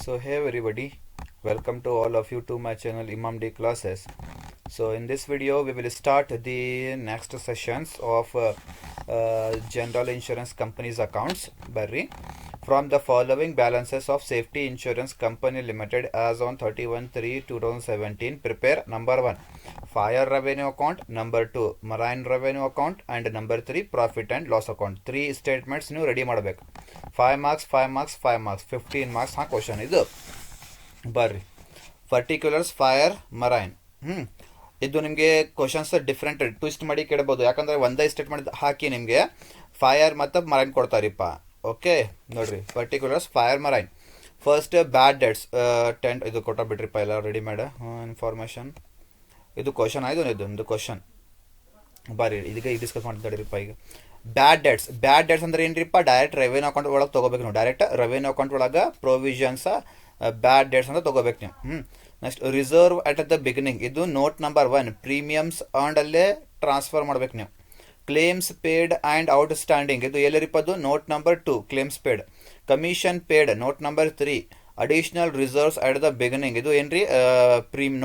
So hey everybody, welcome to all of you to my channel Imam D classes. So in this video we will start the next sessions of general insurance companies accounts. Barry, from the following balances of Safety Insurance Company Limited as on 31/3/2017, prepare number 1 fire revenue account, number 2 marine revenue account, and number 3 profit and loss account. 3 statements ನೀವು ready ಮಾಡಬೇಕು. 5 marks 5 marks 5 marks 15 marks question ಇದು ಬರ್ರಿ. Particulars fire marine ಇದು ನಿಮಗೆ questions different twist ಮಾಡಿ ಕೇಳಬಹುದು, ಯಾಕಂದ್ರೆ ಒಂದೇ ಸ್ಟೇಟ್ಮೆಂಟ್ ಹಾಕಿ ನಿಮಗೆ ಫೈರ್ ಮತ್ತು ಮರೈನ್ ಕೊಡ್ತಾರಿಪ್ಪ. ಓಕೆ ನೋಡ್ರಿ, particulars fire marine. First bad debts 10 ಇದು ಕೊಟ್ಟ ಬಿಡ್ರಿಪ್ಪ, ಎಲ್ಲ ರೆಡಿ ಮಾಡ ಇನ್ಫಾರ್ಮೇಶನ್. ಇದು ಕ್ವಶನ್ ಆಯ್ತು, ಇದೊಂದು ಕ್ವಶನ್ ಬರ್ರಿ. ಇದಕ್ಕೆ ಡಿಸ್ಕಸ್ ಮಾಡ್ತಾಡಿರಿಪ್ಪ. ಈಗ ಬ್ಯಾಡ್ ಡೆಟ್ಸ್ ಅಂದ್ರೆ ಏನ್ರಿಪ್ಪ, ಡೈರೆಕ್ಟ್ ರೆವೆನ್ಯೂ ಅಕೌಂಟ್ ಒಳಗೆ ತೊಗೋಬೇಕು ನೀವು. ಡೈರೆಕ್ಟ್ ರೆವೆನ್ಯೂ ಅಕೌಂಟ್ ಒಳಗೆ ಪ್ರೊವಿಷನ್ಸ್ ಬ್ಯಾಡ್ ಡೆಟ್ಸ್ ಅಂತ ತೊಗೋಬೇಕು ನೀವು. Next reserve at the beginning, ಇದು ನೋಟ್ ನಂಬರ್ 1 ಪ್ರೀಮಿಯಮ್ಸ್ ಅರ್ನ್ಡ್ ಅಲ್ಲೇ ಟ್ರಾನ್ಸ್ಫರ್ ಮಾಡ್ಬೇಕು ನೀವು. Claims paid and outstanding, ಇದು ಎಲ್ಲರಿಪ್ಪದು note number 2 claims paid. Commission paid note number 3. Additional reserves at the beginning, ಇದು ಏನ್ರಿ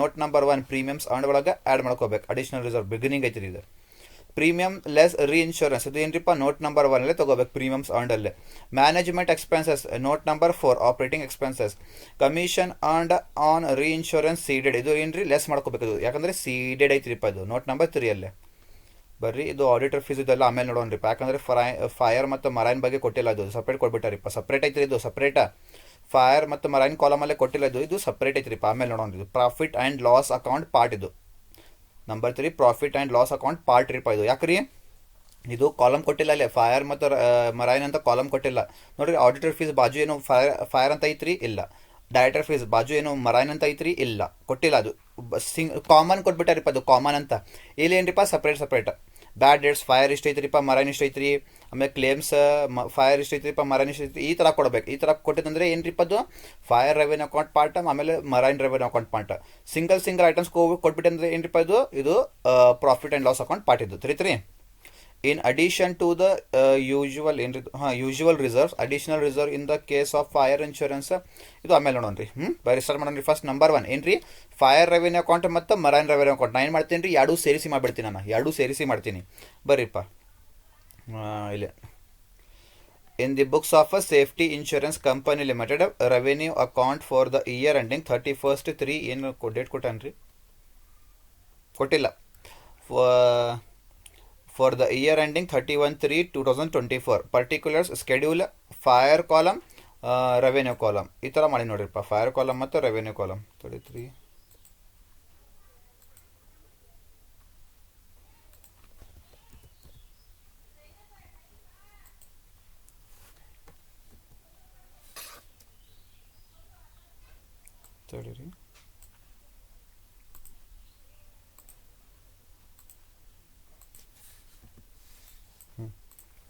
ನೋಟ್ ನಂಬರ್ 1 ಪ್ರೀಮಿಯಮ್ಸ್ ಅರ್ನ್ಡ್ ಒಳಗೆ add ಮಾಡ್ಕೋಬೇಕು. ಅಡಿಷನಲ್ ರಿಸರ್ವ್ ಬಿಗಿನಿಂಗ್ ಐತ್ರಿ ಇದು. ಪ್ರೀಮಿಯಂ ಲೆಸ್ ರೀಇನ್ಶೂರೆನ್ಸ್, ಇದು ಏನ್ರಿಪ್ಪ ನೋಟ್ ನಂಬರ್ 1 ಅಲ್ಲೇ ತಗೋಬೇಕು, ಪ್ರೀಮಿಯಮ್ಸ್ ಅರ್ನ್ಡ್ ಅಲ್ಲೇ. Management expenses note number 4 operating expenses. Commission earned on reinsurance seeded, ಇದು ಏನ್ರಿ ಲೆಸ್ ಮಾಡ್ಕೋಬೇಕು, ಇದು ಯಾಕಂದ್ರೆ ಸೀಡೆಡ್ ಐತ್ರಿಪ್ಪ, ಇದು ನೋಟ್ ನಂಬರ್ 3 ಅಲ್ಲೇ. ಬರ್ರಿ, ಇದು ಆಡಿಟರ್ ಫೀಸ್ ಇದೆಲ್ಲ ಆಮೇಲೆ ನೋಡೋಣ್ರಿಪ್ಪ, ಯಾಕಂದ್ರೆ ಫೈರ್ ಮತ್ತು ಮರೈನ್ ಬಗ್ಗೆ ಕೊಟ್ಟಿಲ್ಲ, ಇದು ಸಪ್ರೇಟ್ ಕೊಟ್ಬಿಟ್ಟಾರಿಪ್ಪ. ಸಪ್ರೇಟ್ ಐತ್ರಿ ಇದು, ಸಪ್ರೇಟ. ಫೈರ್ ಮತ್ತು ಮರೈನ್ ಕಾಲಮಲ್ಲೇ ಕೊಟ್ಟಿಲ್ಲ, ಇದು ಸಪ್ರೇಟ್ ಐತ್ರಿಪ್ಪ, ಆಮೇಲೆ ನೋಡೋಣ. ಇದು profit and loss account part, ಇದು number 3 profit and loss account part ರೀಪ. ಇದು ಯಾಕ್ರಿ, ಇದು ಕಾಲಮ್ ಕೊಟ್ಟಿಲ್ಲ ಅಲ್ಲೇ, ಫೈರ್ ಮತ್ತು ಮರೈನ್ ಅಂತ ಕಾಲಮ್ ಕೊಟ್ಟಿಲ್ಲ ನೋಡ್ರಿ. ಆಡಿಟರ್ ಫೀಸ್ ಬಾಜು ಏನು ಫೈರ್ ಅಂತ ಐತ್ರಿ, ಇಲ್ಲ. ಡೈರೆಕ್ಟರ್ ಫೀಸ್ ಬಾಜು ಏನು ಮರೈನ್ ಅಂತ ಐತ್ರಿ, ಇಲ್ಲ, ಕೊಟ್ಟಿಲ್ಲ. ಅದು ಕಾಮನ್ ಕೊಟ್ಬಿಟ್ಟಾರಿಪ್ಪ, ಅದು ಕಾಮನ್ ಅಂತ. ಇಲ್ಲಿ ಏನ್ರಿಪ್ಪ ಸಪ್ರೇಟ್. ಬ್ಯಾಡ್ ಡೇಟ್ಸ್ ಫೈರ್ ಇಷ್ಟ ಐತ್ರಿಪ್ಪ, ಮರೈನ್ ಇಷ್ಟ ಐತ್ರಿ. ಆಮೇಲೆ ಕ್ಲೇಮ್ಸ್ ಫೈರ್ ಇಷ್ಟ ಐತ್ರಿಪ್ಪ, ಮರೈನ್ ಇಷ್ಟ ಐತ್ರಿ, ಈ ಥರ ಕೊಡ್ಬೇಕು. ಈ ಥರ ಕೊಟ್ಟಿದ್ದಂದ್ರೆ ಏನ್ರಿಪ್ಪ ಅದು ಫೈರ್ ರೆವೆನ್ಯೂ ಅಕೌಂಟ್ ಪಾರ್ಟ್, ಆಮೇಲೆ marine revenue account part. Single items ಕೊಟ್ಬಿಟ್ಟು ಅಂದ್ರೆ ಏನ್ರಿಪ್ಪ ಇದು profit and loss account part, ಇದು 3. In addition to the usual reserves, additional reserve in the case of fire insurance, ಇದು ಆಮೇಲೆ ನೋಡೋಣ್ರಿ. ಬರೀ ಸ್ಟಾರ್ಟ್ ಮಾಡೋಣ್ರಿ. ಫಸ್ಟ್ ನಂಬರ್ 1 ಏನ್ರಿ, ಫೈರ್ ರೆವೆನ್ಯೂ ಅಕೌಂಟ್ ಮತ್ತು ಮರೈನ್ ರೆವೆನ್ಯೂ ಅಕೌಂಟ್. ನಾನು ಏನು ಮಾಡ್ತೀನಿ ರೀ, ಎರಡೂ ಸೇರಿಸಿ ಮಾಡಿಬಿಡ್ತೀನಿ. ನಾನು ಎರಡೂ ಸೇರಿಸಿ ಮಾಡ್ತೀನಿ. ಬರ್ರಿಪ್ಪ ಇಲ್ಲಿ. In the books of safety insurance company limited revenue account for the year ending 31/3 ಏನು ಡೇಟ್ ಕೊಟ್ಟಾನ್ರಿ, ಕೊಟ್ಟಿಲ್ಲ. for the year ending 31/3/2024 particulars schedule fire column revenue column ಈ ಥರ ಮಾಡಿ ನೋಡ್ರಿಪ್ಪ. ಫೈರ್ ಕಾಲಮ್ ಮತ್ತು ರೆವೆನ್ಯೂ ಕಾಲಮ್ 33. ತಡೀರಿ,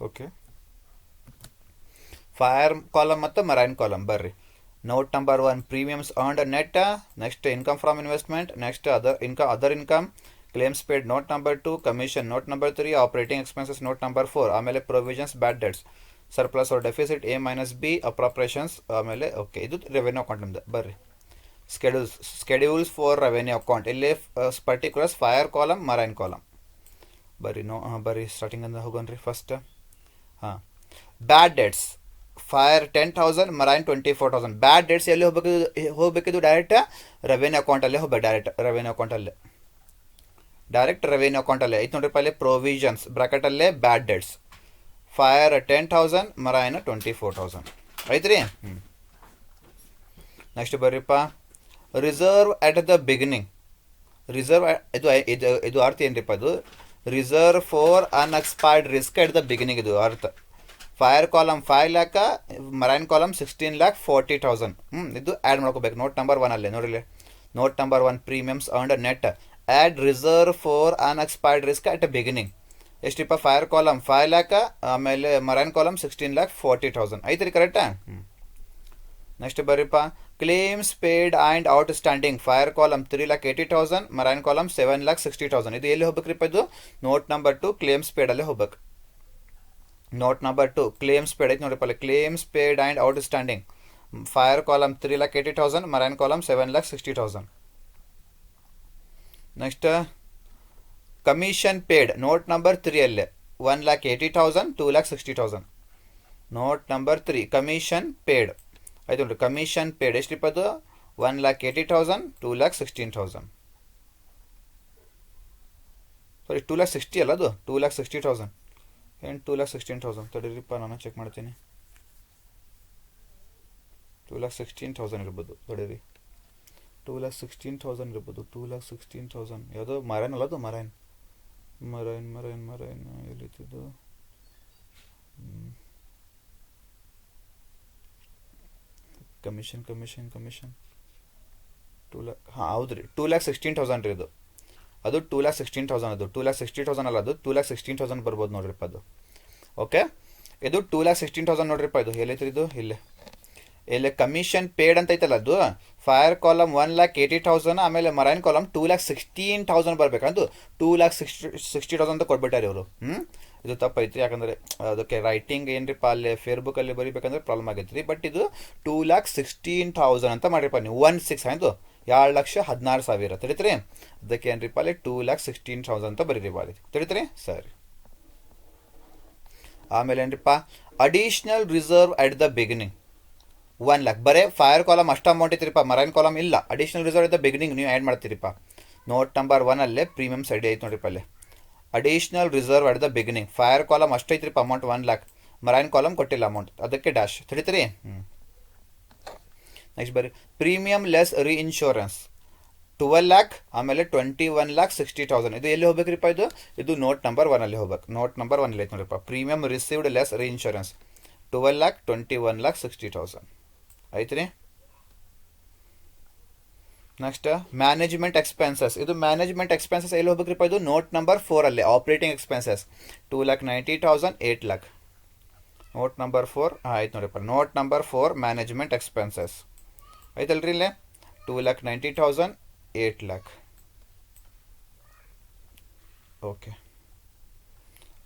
ಓಕೆ. ಫೈರ್ ಕಾಲಮ್ ಮತ್ತು marine column ಬರ್ರಿ. Note number 1 premiums earned net. Next income from investment. Next other income. Claims paid note number 2. Commission note number 3. Operating expenses note number 4. ಆಮೇಲೆ provisions bad debts surplus or deficit A-B appropriations. ಆಮೇಲೆ okay, ಇದು revenue account ನಿಮ್ದು. ಬರ್ರಿ, schedules for revenue account. ಇಲ್ಲಿ particulars fire column marine column. ಬರ್ರಿ ಬರ್ರಿ starting ಅಂತ ಹೋಗೋಣ್ರಿ. First bad debts fire 10,000, marine 24,000. Bad debts ಎಲ್ಲಿ ಹೋಗ್ಬೇಕಿದು ಡೈರೆಕ್ಟ್ ರೆವೆನ್ಯೂ ಅಕೌಂಟಲ್ಲೇ ಹೋಗ್ಬೇಕು. ಡೈರೆಕ್ಟ್ ರೆವೆನ್ಯೂ ಅಕೌಂಟಲ್ಲೇ ಐತೆ ನೋಡ್ರಿಪ್ಪ. ಅಲ್ಲಿ ಪ್ರೊವಿಷನ್ಸ್ ಬ್ರಾಕೆಟಲ್ಲೇ ಬ್ಯಾಡ್ ಡೆಟ್ಸ್. ಫೈರ್ 10,000, ಮರೈನ್ 24,000 ಐತ್ರಿ. ನೆಕ್ಸ್ಟ್ ಬರ್ರಿಪ್ಪ, reserve at the beginning. Reserve ಇದು ಅರ್ಥ ಏನ್ರಿಪ್ಪ, ಅದು reserve for unexpired risk at the beginning, ಇದು ಅರ್ಥ. Fire column 5 lakh, marine column 16,40,000. ಇದು ಆ್ಯಡ್ ಮಾಡ್ಕೋಬೇಕು ನೋಟ್ ನಂಬರ್ 1 ಅಲ್ಲೇ ನೋಡಿಲ್ಲ. Note number 1 premiums earned net add reserve for unexpired risk at beginning. ಎಷ್ಟಿಪ್ಪ, ಫೈರ್ ಕಾಲಮ್ 5 lakh, ಆಮೇಲೆ ಮರೈನ್ ಕಾಲಮ್ 16,40,000 ಐತ್ರಿ, ಕರೆಕ್ಟಾ? ನೆಕ್ಸ್ಟ್ ಬರ್ರಿಪ್ಪ, claims paid and outstanding. Fire column 3,80,000, marine column 7,60,000. ಇದು ಎಲ್ಲಿ ಹೋಗ್ಬೇಕ್ರಿಪ್ಪ, ಇದು ನೋಟ್ ನಂಬರ್ 2 ಕ್ಲೇಮ್ಸ್ ಪೇಡಲ್ಲೇ ಹೋಗ್ಬೇಕು. ನೋಟ್ ನಂಬರ್ 2 ಕ್ಲೇಮ್ಸ್ ಪೇಡ್ ಐತೆ ನೋಡ್ರಿಪ್ಪ ಅಲ್ಲಿ, claims paid and out standing. Fire column 3,80,000, marine column 7,60,000. Next, commission paid, note number 3 alle 1,80,000, 2,60,000. Note number 3, commission paid. I don't know, commission paid eshtu 1,80,000, 2,16,000. Sorry, 2,60,000 ಅಲ್ಲ ಅದು 2,60,000 ಏನು 2,16,000 ತಡೀರಿಪ್ಪ ನಾನು check ಮಾಡ್ತೀನಿ. 2,16,000 ಇರ್ಬೋದು ತಡೀರಿ. 2,16,000 ಇರ್ಬೋದು. 2,16,000 ಯಾವುದೋ ಮರೈನ್ ಅಲ್ಲ ಅದು ಮರೈನ್ ಎಲ್ಲಿದ್ದು ಕಮಿಷನ್ 2,00,000 ಹೌದ್ರಿ 2,16,000 ರೀ ಇದು. ಅದು 2,16,000 ಅದು 2,60,000 ಅಲ್ಲ, ಅದು 2,16,000 ಬರ್ಬೋದು ನೋಡ್ರಿಪ್ಪ ಅದು. ಓಕೆ, ಇದು 2,16,000 ನೋಡ್ರಿಪ್ಪ. ಇದು ಎಲ್ಲೈತ್ರಿ ಇದು ಇಲ್ಲಿ ಕಮಿಷನ್ ಪೇಡ್ ಅಂತ ಐತಲ್ಲ ಅದು ಫೈರ್ ಕಾಲಮ್ 1,80,000, ಆಮೇಲೆ ಮರೈನ್ ಕಾಲಮ್ 2,16,000 ಬರ್ಬೇಕು. ಅದು 2,60,000 ಅಂತ ಕೊಟ್ಬಿಟ್ಟಾರೆ ಇವರು. ಇದು ತಪ್ಪೈತ್ರಿ, ಯಾಕಂದ್ರೆ ಅದಕ್ಕೆ ರೈಟಿಂಗ್ ಏನ್ರಿಪ್ಪ ಅಲ್ಲಿ ಫೇಸ್ಬುಕ್ ಅಲ್ಲಿ ಬರೀಬೇಕಂದ್ರೆ ಪ್ರಾಬ್ಲಮ್ ಆಗೈತ್ರಿ. ಬಟ್ ಇದು 2,16,000 ಅಂತ ಮಾಡಿರಿಪ್ಪ ನೀವು. 16 ಆಯ್ತು 2,16,000 ತಿಳಿತ್ರಿ. ಅದಕ್ಕೆ ಏನ್ರಿಪ್ಪ ಅಲ್ಲಿ 2,16,000 ಅಂತ ಬರೀರಿಪ್ಪ ಅಲ್ಲಿ ತಿಳಿತ್ರಿ. ಸರಿ, ಆಮೇಲೆ ಏನ್ರಿಪ್ಪ additional reserve at the beginning 1,00,000. ಬರೇ ಫೈರ್ ಕಾಲಮ್ ಅಷ್ಟು ಅಮೌಂಟ್ ಐತಿರಿಪ್ಪ, ಮರೈನ್ ಕಾಲಮ್ ಇಲ್ಲ. Additional reserve at the beginning ನೀವು ಆ್ಯಡ್ ಮಾಡ್ತೀರಿಪ್ಪ. ನೋಟ್ ನಂಬರ್ 1 ಅಲ್ಲೇ ಪ್ರೀಮಿಯಂ ಸೈಡ್ ಐತೆ ನೋಡ್ರಿಪ್ಪ ಅಲ್ಲಿ additional reserve at the beginning. Fire column ಅಷ್ಟೈತ್ರಿಪ್ಪ ಅಮೌಂಟ್ 1,00,000, ಮರೈನ್ ಕಾಲಮ್ ಕೊಟ್ಟಿಲ್ಲ ಅಮೌಂಟ್, ಅದಕ್ಕೆ ಡ್ಯಾಶ್ ತಿಳಿತೀರಿ. ನೆಕ್ಸ್ಟ್ ಬರ್ರಿ ಪ್ರೀಮಿಯಂ ಲೆಸ್ ರೀ ಇನ್ಶೂರೆನ್ಸ್ 12,00,000, ಆಮೇಲೆ 21,60,000. ಇದು ಎಲ್ಲಿ ಹೋಗ್ಬೇಕ್ರಿಪ್ಪ? ಇದು ನೋಟ್ ನಂಬರ್ 1 ಅಲ್ಲಿ ಹೋಗ್ಬೇಕು. ನೋಟ್ ನಂಬರ್ 1 ಅಲ್ಲಿ ಐತೆ ನೋಡ್ರಿಪ್ಪ. Premium received less reinsurance 12,00,000, 21,60,000 ಐತ್ರಿ. Next management expenses. ಇದು ಮ್ಯಾನೇಜ್ಮೆಂಟ್ ಎಕ್ಸ್ಪೆನ್ಸಸ್ ಎಲ್ಲಿ ಹೋಗ್ಬೇಕ್ರಿಪ್ಪ? ಇದು ನೋಟ್ ನಂಬರ್ 4 ಅಲ್ಲಿ ಆಪರೇಟಿಂಗ್ ಎಕ್ಸ್ಪೆನ್ಸಸ್ 2,90,000, 8,00,000. ನೋಟ್ ನಂಬರ್ 4 ಆಯ್ತು ನೋಡಿಪ್ಪ. ನೋಟ್ ನಂಬರ್ 4 ಮ್ಯಾನೇಜ್ಮೆಂಟ್ ಎಕ್ಸ್ಪೆನ್ಸಸ್ ಐತಲ್ರಿ ಇಲ್ಲೇ 2,90,000, 8,00,000. ಓಕೆ,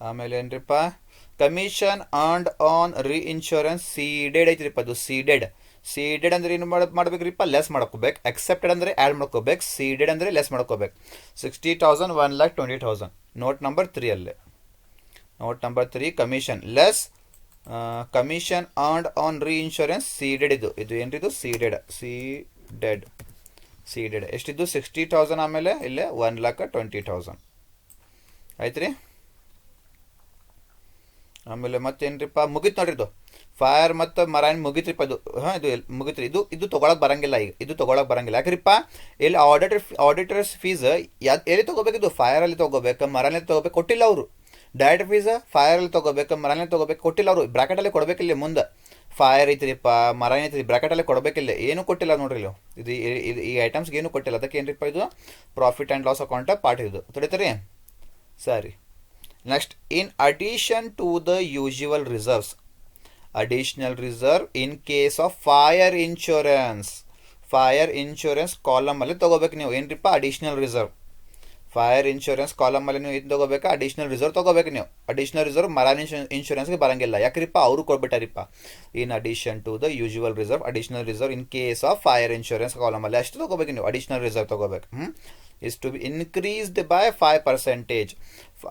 ಆಮೇಲೆ ಏನ್ರಿಪ್ಪ ಕಮಿಷನ್ ಅರ್ನ್ಡ್ ಆನ್ ರೀ ಇನ್ಶೂರೆನ್ಸ್ ಸೀಡೆಡ್ ಐತ್ರಿಪ್ಪ. ಅದು ಸೀಡೆಡ್ ಅಂದ್ರೆ ಏನು ಮಾಡ್ಬೇಕ್ರಿಪ್ಪ? ಲೆಸ್ ಮಾಡ್ಕೋಬೇಕು. ಅಕ್ಸೆಪ್ಟೆಡ್ ಅಂದ್ರೆ ಆ್ಯಡ್ ಮಾಡ್ಕೋಬೇಕು. ಸೀಡೆಡ್ ಅಂದ್ರೆ ಲೆಸ್ ಮಾಡ್ಕೋಬೇಕು. 60,000, 1,20,000. ನೋಟ್ ನಂಬರ್ 3 ಅಲ್ಲೇ. Note number 3 commission less commission earned on ರೀ ಇನ್ಶೂರೆನ್ಸ್ ಸೀಡೆಡ್. ಇದು ಏನ್ರಿದು? ಸೀಡೆಡ್ ಎಷ್ಟಿದ್ದು? 60,000, ಆಮೇಲೆ ಇಲ್ಲೇ 1,20,000 ಆಯ್ತ್ರಿ. ಆಮೇಲೆ ಮತ್ತೇನ್ರಿಪ್ಪ ಮುಗಿತ್ ನೋಡ್ರಿ. ಇದು ಫೈರ್ ಮತ್ತು ಮರೈನ್ ಮುಗಿತ್ರಿಪ್ಪ. ಇದು ಇದು ಮುಗಿತ್ರಿ. ಇದು ತೊಗೊಳಕ್ ಬರಂಗಿಲ್ಲ. ಈಗ ಇದು ತೊಗೊಳಕ್ ಬರಂಗಿಲ್ಲ. ಯಾಕ್ರಿಪ್ಪ ಇಲ್ಲಿ ಆಡಿಟರ್ಸ್ ಫೀಸ್ ಎಲ್ಲಿ ತೊಗೋಬೇಕು? ಇದು ಫೈರ್ ಅಲ್ಲಿ ತೊಗೋಬೇಕು, ಮರೈನಲ್ಲಿ ತೊಗೋಬೇಕು, ಕೊಟ್ಟಿಲ್ಲ ಅವರು. ಡೈರೆಕ್ಟ್ ಫೀಸ್ ಫೈರ್ ಅಲ್ಲಿ ತೊಗೋಬೇಕು, ಮರೈನಲ್ಲಿ ತೊಗೋಬೇಕು, ಕೊಟ್ಟಿಲ್ಲ ಅವರು. ಬ್ರಾಕೆಟ್ ಅಲ್ಲಿ ಕೊಡ್ಬೇಕಿಲ್ಲ. ಮುಂದೆ ಫೈರ್ ಐತ್ರಿಪ್ಪ, ಮರೈನ್ ಐತ್ರಿ, ಬ್ರಾಕೆಟ್ ಅಲ್ಲಿ ಕೊಡಬೇಕಿಲ್ಲ. ಏನು ಕೊಟ್ಟಿಲ್ಲ ನೋಡ್ರಿ ಇಲ್ಲಿ. ಇದು ಈ ಐಟಮ್ಸ್ಗೆ ಏನು ಕೊಟ್ಟಿಲ್ಲ. ಅದಕ್ಕೆ ಏನ್ರಿಪ್ಪ ಇದು profit and loss account part ಇದು ತಿಳಿತೀರಿ. ಸರಿ, next in addition to the usual reserves, additional reserve in case of fire insurance column ಅಲ್ಲಿ ತಗೋಬೇಕು ನೀವು. ಏನ್ರಿಪ್ಪ additional reserve. Fire insurance column ಅಲ್ಲಿ ನೀವು ಇದು ತಗೋಬೇಕಾ? ಅಡಿಷನಲ್ ರಿಸರ್ವ್ ತಗೋಬೇಕು ನೀವು. ಅಡಿಷನಲ್ ರಿಸರ್ವ್ ಮರೈನ್ ಇನ್ಶೂರೆನ್ಸ್ಗೆ ಬರಂಗಿಲ್ಲ. ಯಾಕ್ರಿಪ್ಪ ಅವರು ಕೊಡ್ಬಿಟ್ಟಾರಿಪ್ಪ. In addition to the usual reserve, additional reserve in case of fire insurance column ಅಲ್ಲಿ ಅಷ್ಟು ತಗೋಬೇಕು ನೀವು. ಅಡಿಷನಲ್ ರಿಸರ್ವ್ ತಗೋಬೇಕು. Is to be increased by 5%.